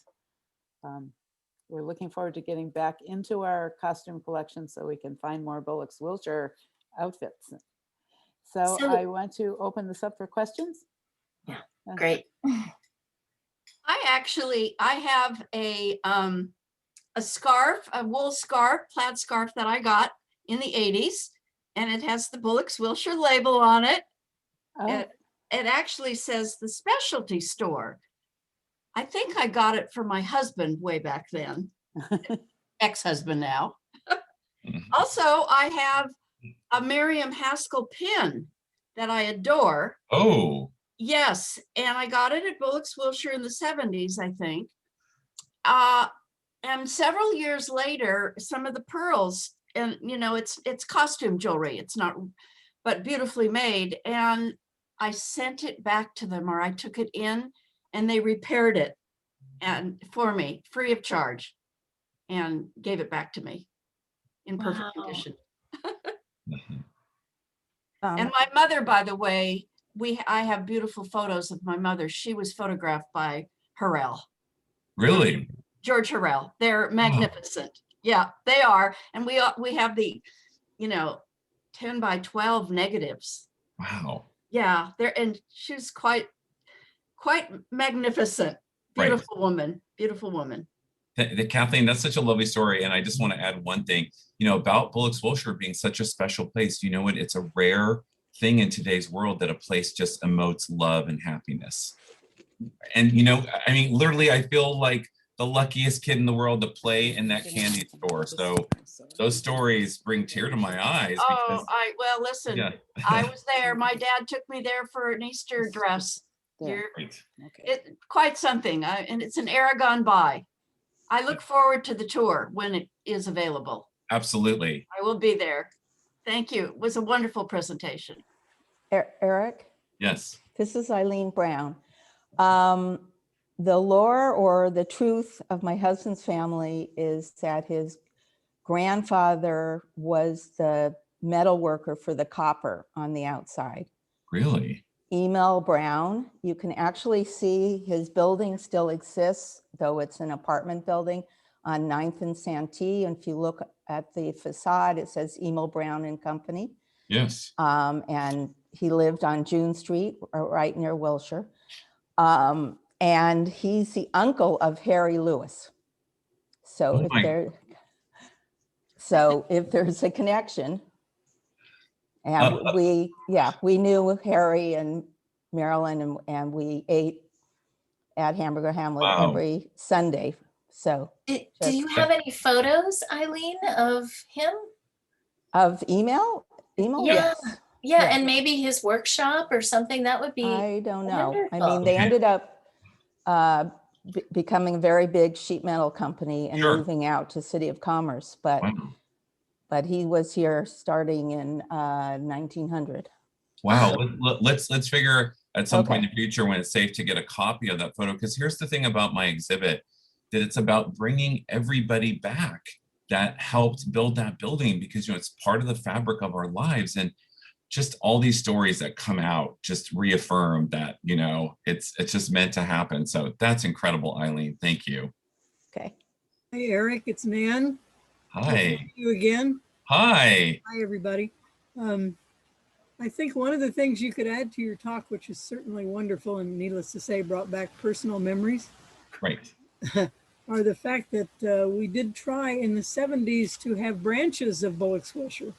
[SPEAKER 4] we're looking forward to getting back into our costume collection so we can find more Bullocks Wilshire outfits. So I want to open this up for questions.
[SPEAKER 2] Yeah, great.
[SPEAKER 8] I have a scarf, a wool scarf, plaid scarf that I got in the 80s, and it has the Bullocks Wilshire label on it.
[SPEAKER 4] Oh.
[SPEAKER 8] It actually says the specialty store. I think I got it for my husband way back then, ex-husband now. Also, I have a Miriam Haskell pin that I adore.
[SPEAKER 3] Oh.
[SPEAKER 8] Yes, and I got it at Bullocks Wilshire in the 70s, I think. And several years later, some of the pearls, and you know, it's costume jewelry, it's not, but beautifully made. And I sent it back to them, or I took it in, and they repaired it and for me, free of charge, and gave it back to me in perfect condition. And my mother, by the way, I have beautiful photos of my mother. She was photographed by Harrell.
[SPEAKER 3] Really?
[SPEAKER 8] George Harrell. They're magnificent. Oh. Yeah, they are. And we have the, 10 by 12 negatives.
[SPEAKER 3] Wow.
[SPEAKER 8] Yeah, and she's quite magnificent. Beautiful woman. Beautiful woman.
[SPEAKER 3] Kathleen, that's such a lovely story. And I just want to add one thing, about Bullocks Wilshire being such a special place. You know what? It's a rare thing in today's world that a place just emotes love and happiness. And, I mean, literally, I feel like the luckiest kid in the world to play in that candy store. So those stories bring tear to my eyes.
[SPEAKER 8] Well, listen, yeah. I was there. My dad took me there for an Easter dress. It's quite something. And it's an era gone by. I look forward to the tour when it is available.
[SPEAKER 3] Absolutely.
[SPEAKER 8] I will be there. Thank you. It was a wonderful presentation.
[SPEAKER 9] Eric?
[SPEAKER 3] Yes.
[SPEAKER 9] This is Eileen Brown. The lore or the truth of my husband's family is that his grandfather was the metal worker for the copper on the outside.
[SPEAKER 3] Really?
[SPEAKER 9] Ebell Brown. You can actually see his building still exists, though it's an apartment building on 9th and Santee. And if you look at the facade, it says Ebell Brown and Company.
[SPEAKER 3] Yes.
[SPEAKER 9] And he lived on June Street, right near Wilshire. And he's the uncle of Harry Lewis. So if there's a connection, and we knew Harry and Marilyn, and we ate at Hamburger Hamlet every Sunday. So
[SPEAKER 2] do you have any photos, Eileen, of him?
[SPEAKER 9] Of email? email?
[SPEAKER 2] Yeah,
[SPEAKER 9] Yes.
[SPEAKER 2] yeah,
[SPEAKER 9] Yeah.
[SPEAKER 2] and maybe his workshop or something, that would be
[SPEAKER 9] I don't know. I
[SPEAKER 2] wonderful.
[SPEAKER 9] mean, they
[SPEAKER 3] Okay.
[SPEAKER 9] ended up becoming a very big sheet metal company and
[SPEAKER 3] Sure.
[SPEAKER 9] moving out to City of Commerce, but
[SPEAKER 3] Wow.
[SPEAKER 9] he was here starting in 1900.
[SPEAKER 3] Wow. Let's figure at some point in
[SPEAKER 9] Okay.
[SPEAKER 3] the future when it's safe to get a copy of that photo. Because here's the thing about my exhibit, that it's about bringing everybody back that helped build that building, because it's part of the fabric of our lives. And just all these stories that come out just reaffirm that, it's just meant to happen. So that's incredible, Eileen. Thank you.
[SPEAKER 9] Okay.
[SPEAKER 10] Hi, Eric. It's Nan.
[SPEAKER 3] Hi.
[SPEAKER 10] You again.
[SPEAKER 3] Hi.
[SPEAKER 10] Hi, everybody. I think one of the things you could add to your talk, which is certainly wonderful and needless to say, brought back personal memories,
[SPEAKER 3] Right.
[SPEAKER 10] are the fact that we did try in the 70s to have branches of Bullocks Wilshire. It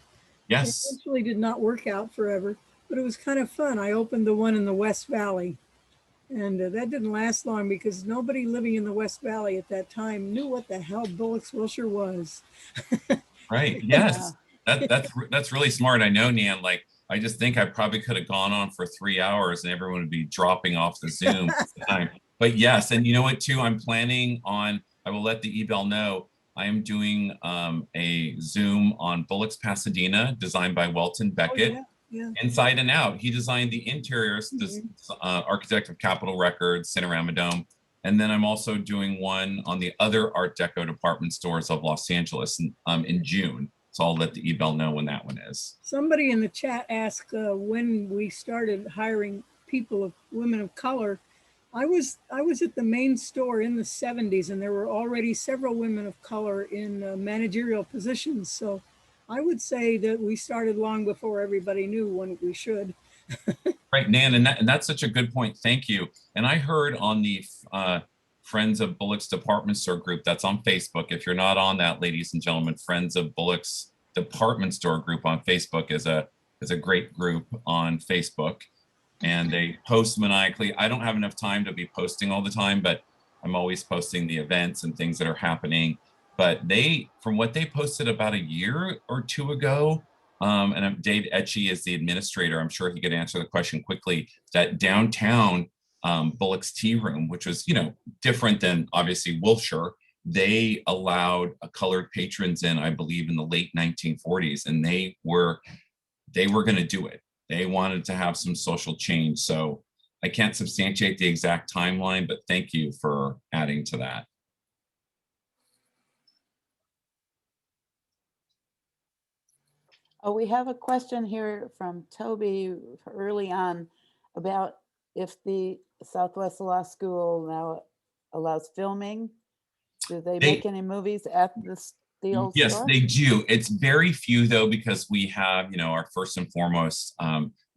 [SPEAKER 3] Yes.
[SPEAKER 10] eventually did not work out forever, but it was kind of fun. I opened the one in the West Valley, and that didn't last long because nobody living in the West Valley at that time knew what the hell Bullocks Wilshire was.
[SPEAKER 3] Right. Yes. That's really smart. I know, Nan, I just think I probably could have gone on for 3 hours and everyone would be dropping off the Zoom at the time. But yes, and you know what too, I'm planning on, I will let the Ebell know, I am doing a Zoom on Bullocks Pasadena, designed by Welton Beckett.
[SPEAKER 10] Oh, yeah.
[SPEAKER 3] Inside and out. He designed the interiors, this architect of Capitol Records, Cinerama Dome. And then I'm also doing one on the other Art Deco department stores of Los Angeles in June. So I'll let the Ebell know when that one is.
[SPEAKER 10] Somebody in the chat asked when we started hiring women of color. I was at the main store in the 70s, and there were already several women of color in managerial positions. So I would say that we started long before everybody knew when we should.
[SPEAKER 3] Right, Nan, and that's such a good point. Thank you. And I heard on the Friends of Bullocks Department Store group that's on Facebook. If you're not on that, ladies and gentlemen, Friends of Bullocks Department Store group on Facebook is a great group on Facebook, and they post maniacally. I don't have enough time to be posting all the time, but I'm always posting the events and things that are happening. But from what they posted about a year or two ago, and Dave Etchie is the administrator, I'm sure he could answer the question quickly, that downtown Bullocks Tea Room, which was, different than obviously Wilshire, they allowed colored patrons in, I believe, in the late 1940s, and they were going to do it. They wanted to have some social change. So I can't substantiate the exact timeline, but thank you for adding to that.
[SPEAKER 4] Oh, we have a question here from Toby early on about if the Southwest Law School now allows filming. Do they make any movies at the old
[SPEAKER 3] Yes,
[SPEAKER 4] store?
[SPEAKER 3] they do. It's very few though, because we have, our first and foremost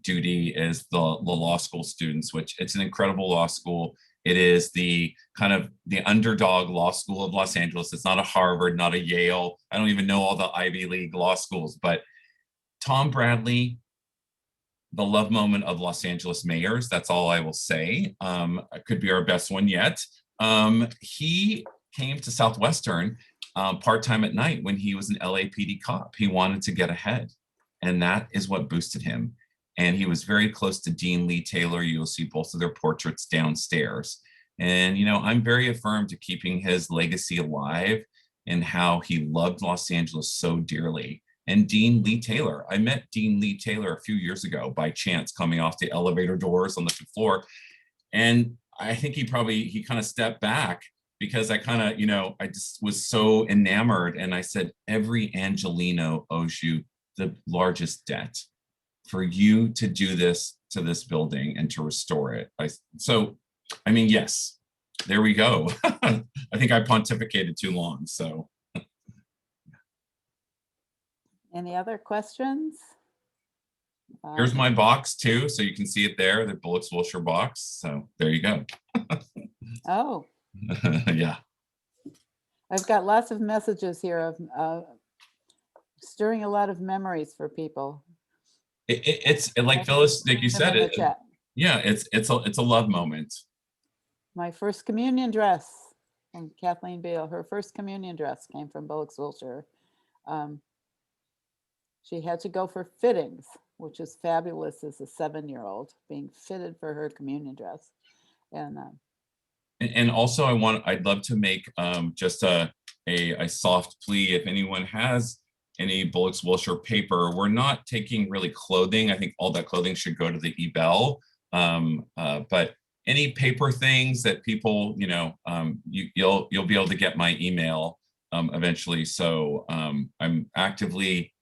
[SPEAKER 3] duty is the law school students, which it's an incredible law school. It is the kind of the underdog law school of Los Angeles. It's not a Harvard, not a Yale. I don't even know all the Ivy League law schools, but Tom Bradley, the love moment of Los Angeles mayors. That's all I will say. It could be our best one yet. He came to Southwestern part-time at night when he was an LAPD cop. He wanted to get ahead, and that is what boosted him. And he was very close to Dean Lee Taylor. You'll see both of their portraits downstairs. And, I'm very affirmed to keeping his legacy alive and how he loved Los Angeles so dearly. And Dean Lee Taylor, I met Dean Lee Taylor a few years ago by chance, coming off the elevator doors on the 5th floor. And I think he kind of stepped back, because I kind of, I just was so enamored. And I said, every Angelino owes you the largest debt for you to do this to this building and to restore it. Yes, there we go. I think I pontificated too long, so.
[SPEAKER 4] Any other questions?
[SPEAKER 3] Here's my box too, so you can see it there, the Bullocks Wilshire box. So there you go.
[SPEAKER 4] Oh.
[SPEAKER 3] Yeah.
[SPEAKER 4] I've got lots of messages here of stirring a lot of memories for people.
[SPEAKER 3] It's like Phyllis, like you said, it's a love moment.
[SPEAKER 4] My first communion dress from Kathleen Beale. Her first communion dress came from Bullocks Wilshire. She had to go for fittings, which is fabulous as a 7-year-old being fitted for her communion dress.
[SPEAKER 3] And also I'd love to make just a soft plea. If anyone has any Bullocks Wilshire paper, we're not taking really clothing. I think all that clothing should go to the Ebell. But any paper things that people, you'll be able to get my email eventually. So I'm actively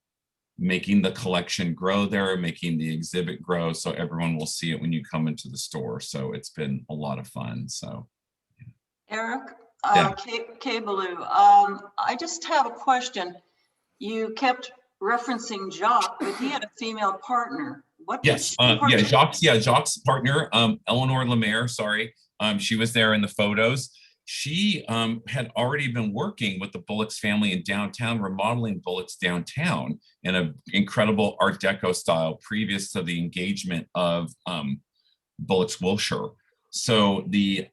[SPEAKER 3] making the collection grow there, making the exhibit grow, so everyone will see it when you come into the store. So it's been a lot of fun. So.
[SPEAKER 11] Eric,
[SPEAKER 3] Yeah.
[SPEAKER 11] K Baloo, I just have a question. You kept referencing Jacques, but he had a female partner. What?
[SPEAKER 3] Yes, Jacques' partner, Eleanor Lemaire, sorry. She was there in the photos. She had already been working with the Bullocks family in downtown, remodeling Bullocks downtown in an incredible Art Deco style previous to the engagement of Bullocks Wilshire. So the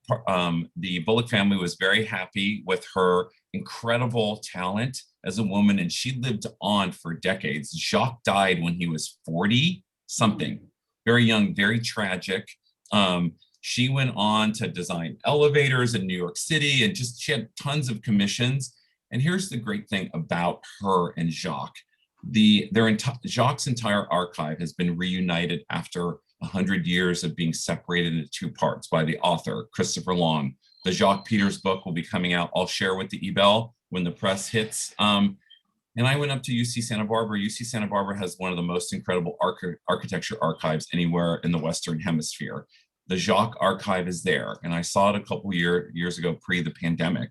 [SPEAKER 3] Bullock family was very happy with her incredible talent as a woman, and she lived on for decades. Jacques died when he was 40 something, very young, very tragic. She went on to design elevators in New York City, and she had tons of commissions. And here's the great thing about her and Jacques. Jacques' entire archive has been reunited after 100 years of being separated into 2 parts by the author, Christopher Long. The Jacques Peters book will be coming out. I'll share with the Ebell when the press hits. And I went up to UC Santa Barbara. UC Santa Barbara has one of the most incredible architecture archives anywhere in the Western Hemisphere. The Jacques archive is there. And I saw it a couple years ago, pre the pandemic.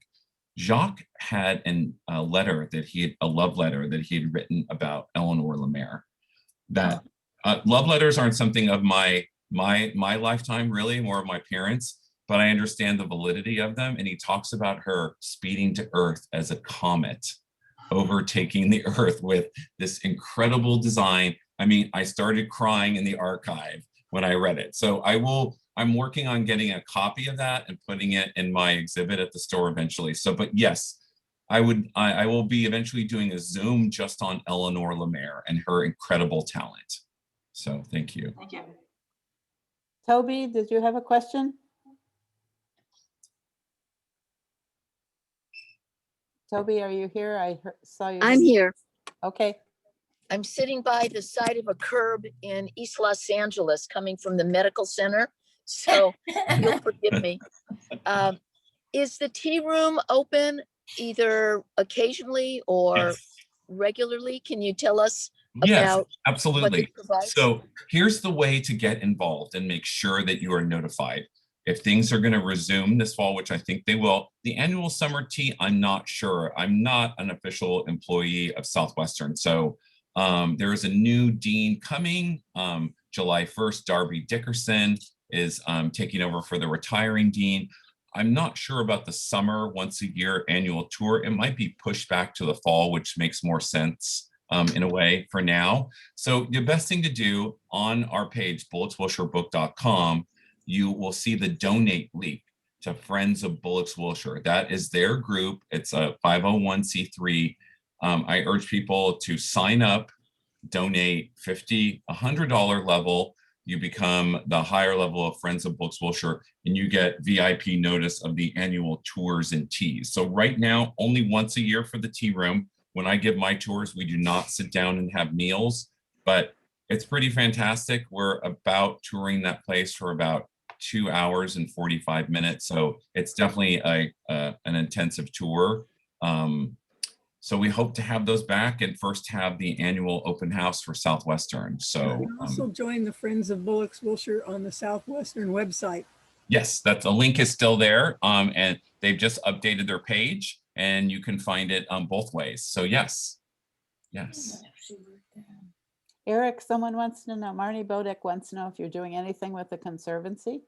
[SPEAKER 3] Jacques had a love letter that he had written about Eleanor Lemaire. That love letters aren't something of my lifetime, really, more of my parents, but I understand the validity of them. And he talks about her speeding to Earth as a comet, overtaking the Earth with this incredible design. I mean, I started crying in the archive when I read it. So I'm working on getting a copy of that and putting it in my exhibit at the store eventually. So, but yes, I will be eventually doing a Zoom just on Eleanor Lemaire and her incredible talent. So thank you.
[SPEAKER 11] Thank you.
[SPEAKER 4] Toby, did you have a question? Toby, are you here? I saw you.
[SPEAKER 12] I'm here.
[SPEAKER 4] Okay.
[SPEAKER 12] I'm sitting by the side of a curb in East Los Angeles coming from the medical center. So you'll forgive me. Is the tea room open either occasionally or
[SPEAKER 3] Yes.
[SPEAKER 12] regularly? Can you tell us
[SPEAKER 3] Yes,
[SPEAKER 12] about
[SPEAKER 3] absolutely.
[SPEAKER 12] what it provides?
[SPEAKER 3] So here's the way to get involved and make sure that you are notified. If things are going to resume this fall, which I think they will, the annual summer tea, I'm not sure. I'm not an official employee of Southwestern. So there is a new dean coming July 1st. Darby Dickerson is taking over for the retiring dean. I'm not sure about the summer once a year annual tour. It might be pushed back to the fall, which makes more sense in a way for now. So the best thing to do on our page, bullockswilshirebook.com, you will see the donate link to Friends of Bullocks Wilshire. That is their group. It's a 501c3. I urge people to sign up, donate $50, $100 level. You become the higher level of Friends of Bullocks Wilshire, and you get VIP notice of the annual tours and teas. So right now, only once a year for the tea room. When I give my tours, we do not sit down and have meals, but it's pretty fantastic. We're about touring that place for about 2 hours and 45 minutes. So it's definitely an intensive tour. So we hope to have those back and first have the annual open house for Southwestern. So
[SPEAKER 10] You can also join the Friends of Bullocks Wilshire on the Southwestern website.
[SPEAKER 3] yes, the link is still there. And they've just updated their page and you can find it both ways. So yes.
[SPEAKER 4] Eric, someone wants to know, Marnie Bodek wants to know if you're doing anything with the Conservancy.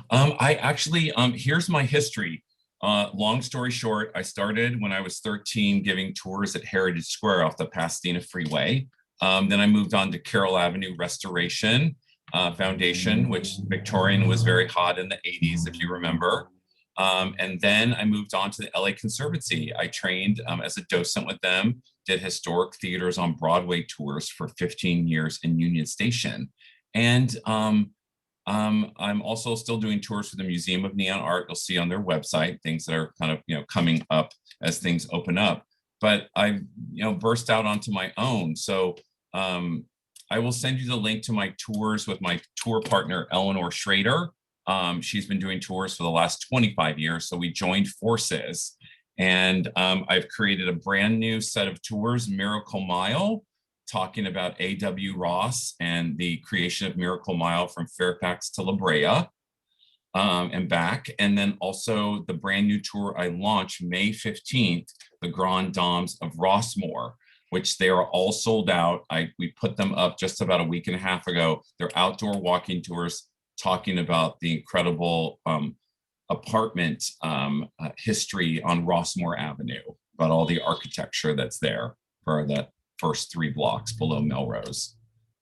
[SPEAKER 3] I actually, here's my history. Long story short, I started when I was 13 giving tours at Heritage Square off the Pasadena Freeway. Then I moved on to Carroll Avenue Restoration Foundation, which Victorian was very hot in the 80s, if you remember. And then I moved on to the LA Conservancy. I trained as a docent with them, did historic theaters on Broadway tours for 15 years in Union Station. And I'm also still doing tours for the Museum of Neon Art. You'll see on their website, things that are kind of, coming up as things open up. But I've, burst out onto my own. So I will send you the link to my tours with my tour partner, Eleanor Schrader. She's been doing tours for the last 25 years. So we joined forces, and I've created a brand new set of tours, Miracle Mile, talking about A.W. Ross and the creation of Miracle Mile from Fairfax to La Brea and back. And then also the brand new tour I launched May 15th, the Grand Dames of Rossmore, which they are all sold out. We put them up just about a week and a half ago. They're outdoor walking tours talking about the incredible apartment history on Rossmore Avenue, about all the architecture that's there for that first 3 blocks below Melrose.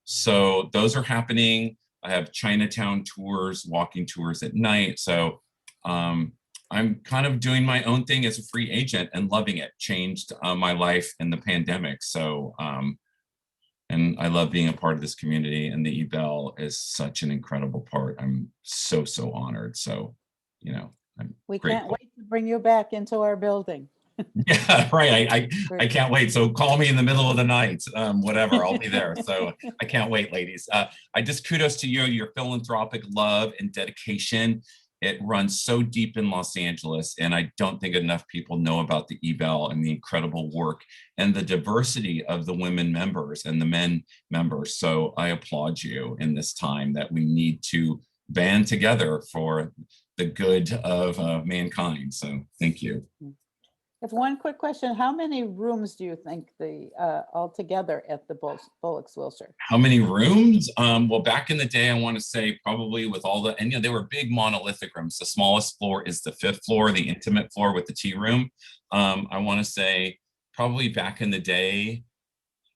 [SPEAKER 3] So those are happening. I have Chinatown tours, walking tours at night. So I'm kind of doing my own thing as a free agent and loving it. Changed my life in the pandemic. So, and I love being a part of this community, and the Ebell is such an incredible part. I'm so honored. So,
[SPEAKER 4] We
[SPEAKER 3] grateful.
[SPEAKER 4] can't wait to bring you back into our building.
[SPEAKER 3] Yeah, right. I can't wait. So call me in the middle of the night, whatever, I'll be there. So I can't wait, ladies. I just kudos to you, your philanthropic love and dedication. It runs so deep in Los Angeles, and I don't think enough people know about the Ebell and the incredible work and the diversity of the women members and the men members. So I applaud you in this time that we need to band together for the good of mankind. So thank you.
[SPEAKER 4] If one quick question, how many rooms do you think altogether at the Bullocks Wilshire?
[SPEAKER 3] How many rooms? Well, back in the day, I want to say probably with all the, and they were big monolithic rooms. The smallest floor is the 5th floor, the intimate floor with the tea room. I want to say probably back in the day,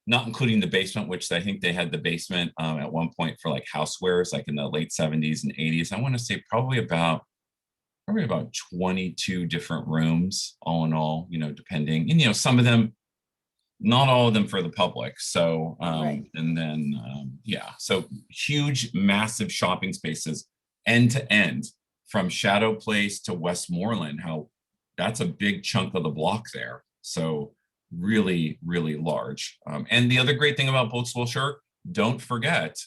[SPEAKER 3] not including the basement, which I think they had the basement at one point for like housewares, like in the late 70s and 80s. I want to say probably about 22 different rooms all in all, depending, and some of them, not all of them for the public. So,
[SPEAKER 4] Right.
[SPEAKER 3] And then, so huge, massive shopping spaces, end to end, from Shadow Place to Westmoreland. How that's a big chunk of the block there. So really, really large. And the other great thing about Bullocks Wilshire, don't forget,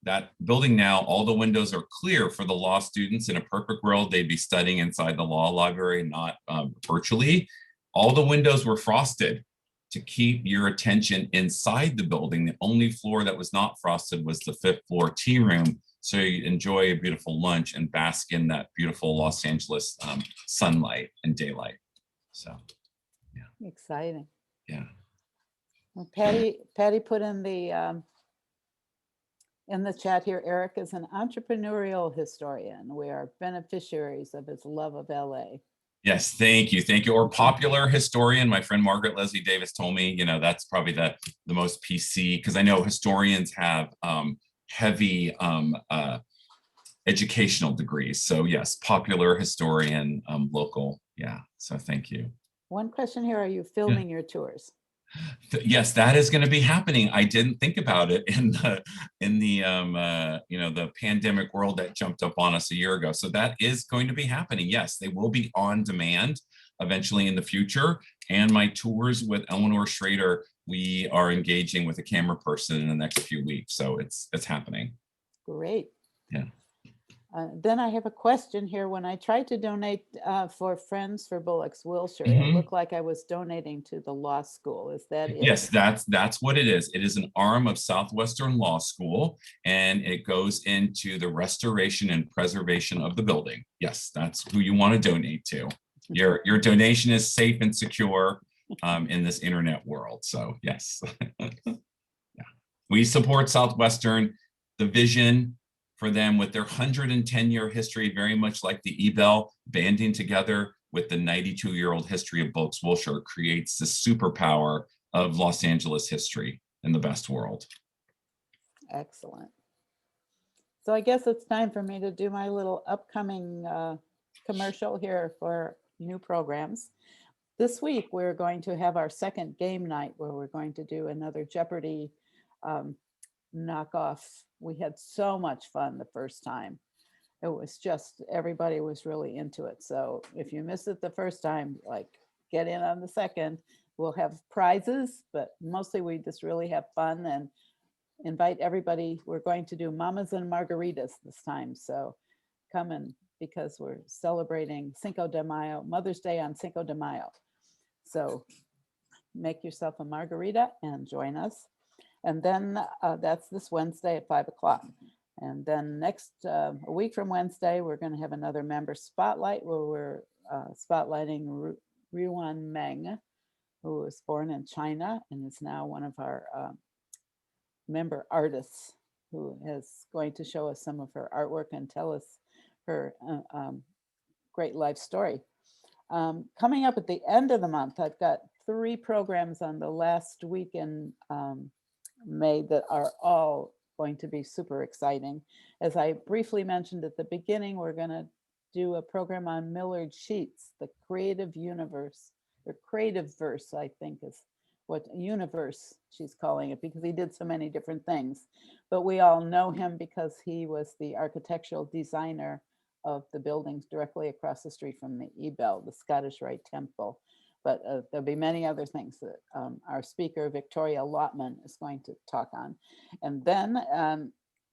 [SPEAKER 3] that building now, all the windows are clear for the law students. In a perfect world, they'd be studying inside the law library, not virtually. All the windows were frosted to keep your attention inside the building. The only floor that was not frosted was the 5th floor tea room. So you enjoy a beautiful lunch and bask in that beautiful Los Angeles sunlight and daylight. So, yeah.
[SPEAKER 4] Exciting.
[SPEAKER 3] Yeah.
[SPEAKER 4] Well, Patty put in the chat here, Eric is an entrepreneurial historian. We are beneficiaries of his love of LA.
[SPEAKER 3] Yes, thank you. Thank you. Or popular historian. My friend Margaret Leslie Davis told me, that's probably the most PC, because I know historians have heavy educational degrees. So yes, popular historian, local. Yeah, so thank you.
[SPEAKER 4] One question here, are you filming your tours?
[SPEAKER 3] Yes, that is going to be happening. I didn't think about it in the the pandemic world that jumped up on us a year ago. So that is going to be happening. Yes, they will be on demand eventually in the future. And my tours with Eleanor Schrader, we are engaging with a camera person in the next few weeks. So it's happening.
[SPEAKER 4] Great.
[SPEAKER 3] Yeah.
[SPEAKER 4] Then I have a question here. When I tried to donate for Friends for Bullocks Wilshire, it looked like I was donating to the law school. Is that it?
[SPEAKER 3] Yes, that's what it is. It is an arm of Southwestern Law School, and it goes into the restoration and preservation of the building. Yes, that's who you want to donate to. Your donation is safe and secure in this internet world. So yes, yeah. We support Southwestern, the vision for them with their 110-year history, very much like the Ebell, banding together with the 92-year-old history of Bullocks Wilshire creates the superpower of Los Angeles history in the best world.
[SPEAKER 4] Excellent. So I guess it's time for me to do my little upcoming commercial here for new programs. This week, we're going to have our second game night where we're going to do another Jeopardy knockoff. We had so much fun the first time. It was just, everybody was really into it. So if you missed it the first time, like, get in on the second. We'll have prizes, but mostly we just really have fun and invite everybody. We're going to do mamas and margaritas this time. So come in, because we're celebrating Cinco de Mayo, Mother's Day on Cinco de Mayo. So make yourself a margarita and join us. And then that's this Wednesday at 5 o'clock. And then next, a week from Wednesday, we're going to have another member spotlight where we're spotlighting Ruan Meng, who was born in China and is now one of our member artists, who is going to show us some of her artwork and tell us her great life story. Coming up at the end of the month, I've got 3 programs on the last week in May that are all going to be super exciting. As I briefly mentioned at the beginning, we're going to do a program on Millard Sheets, the creative universe, or creative verse, I think is what universe she's calling it, because he did so many different things. But we all know him because he was the architectural designer of the buildings directly across the street from the Ebell, the Scottish Rite Temple. But there'll be many other things that our speaker, Victoria Lotman, is going to talk on. And then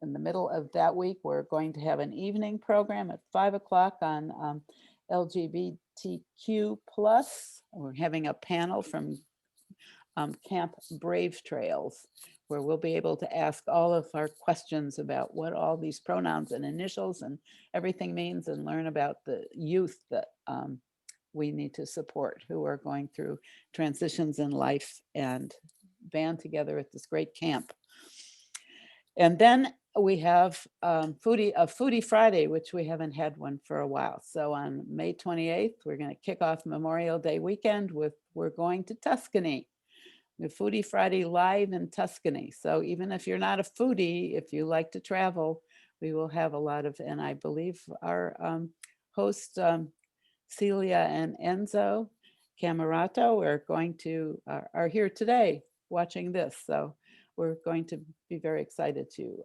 [SPEAKER 4] in the middle of that week, we're going to have an evening program at 5 o'clock on LGBTQ+. We're having a panel from Camp Brave Trails, where we'll be able to ask all of our questions about what all these pronouns and initials and everything means, and learn about the youth that we need to support, who are going through transitions in life and band together at this great camp. And then we have a Foodie Friday, which we haven't had one for a while. So on May 28th, we're going to kick off Memorial Day weekend with We're Going to Tuscany. The Foodie Friday live in Tuscany. So even if you're not a foodie, if you like to travel, we will have a lot of, and I believe our host, Celia and Enzo Camerato, are here today watching this. So we're going to be very excited to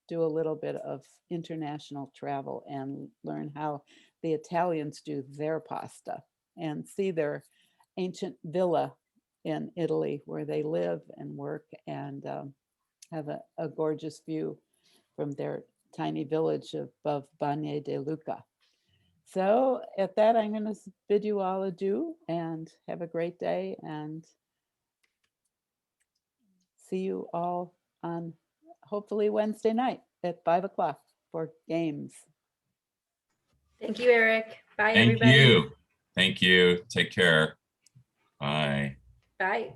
[SPEAKER 4] do a little bit of international travel and learn how the Italians do their pasta and see their ancient villa in Italy where they live and work, and have a gorgeous view from their tiny village above Bagni de Lucca. So at that, I'm going to bid you all adieu and have a great day, and see you all on hopefully Wednesday night at 5 o'clock for games.
[SPEAKER 1] Thank you, Eric. Bye,
[SPEAKER 3] Thank
[SPEAKER 1] everybody.
[SPEAKER 3] you. Thank you. Take care. Bye.
[SPEAKER 1] Bye.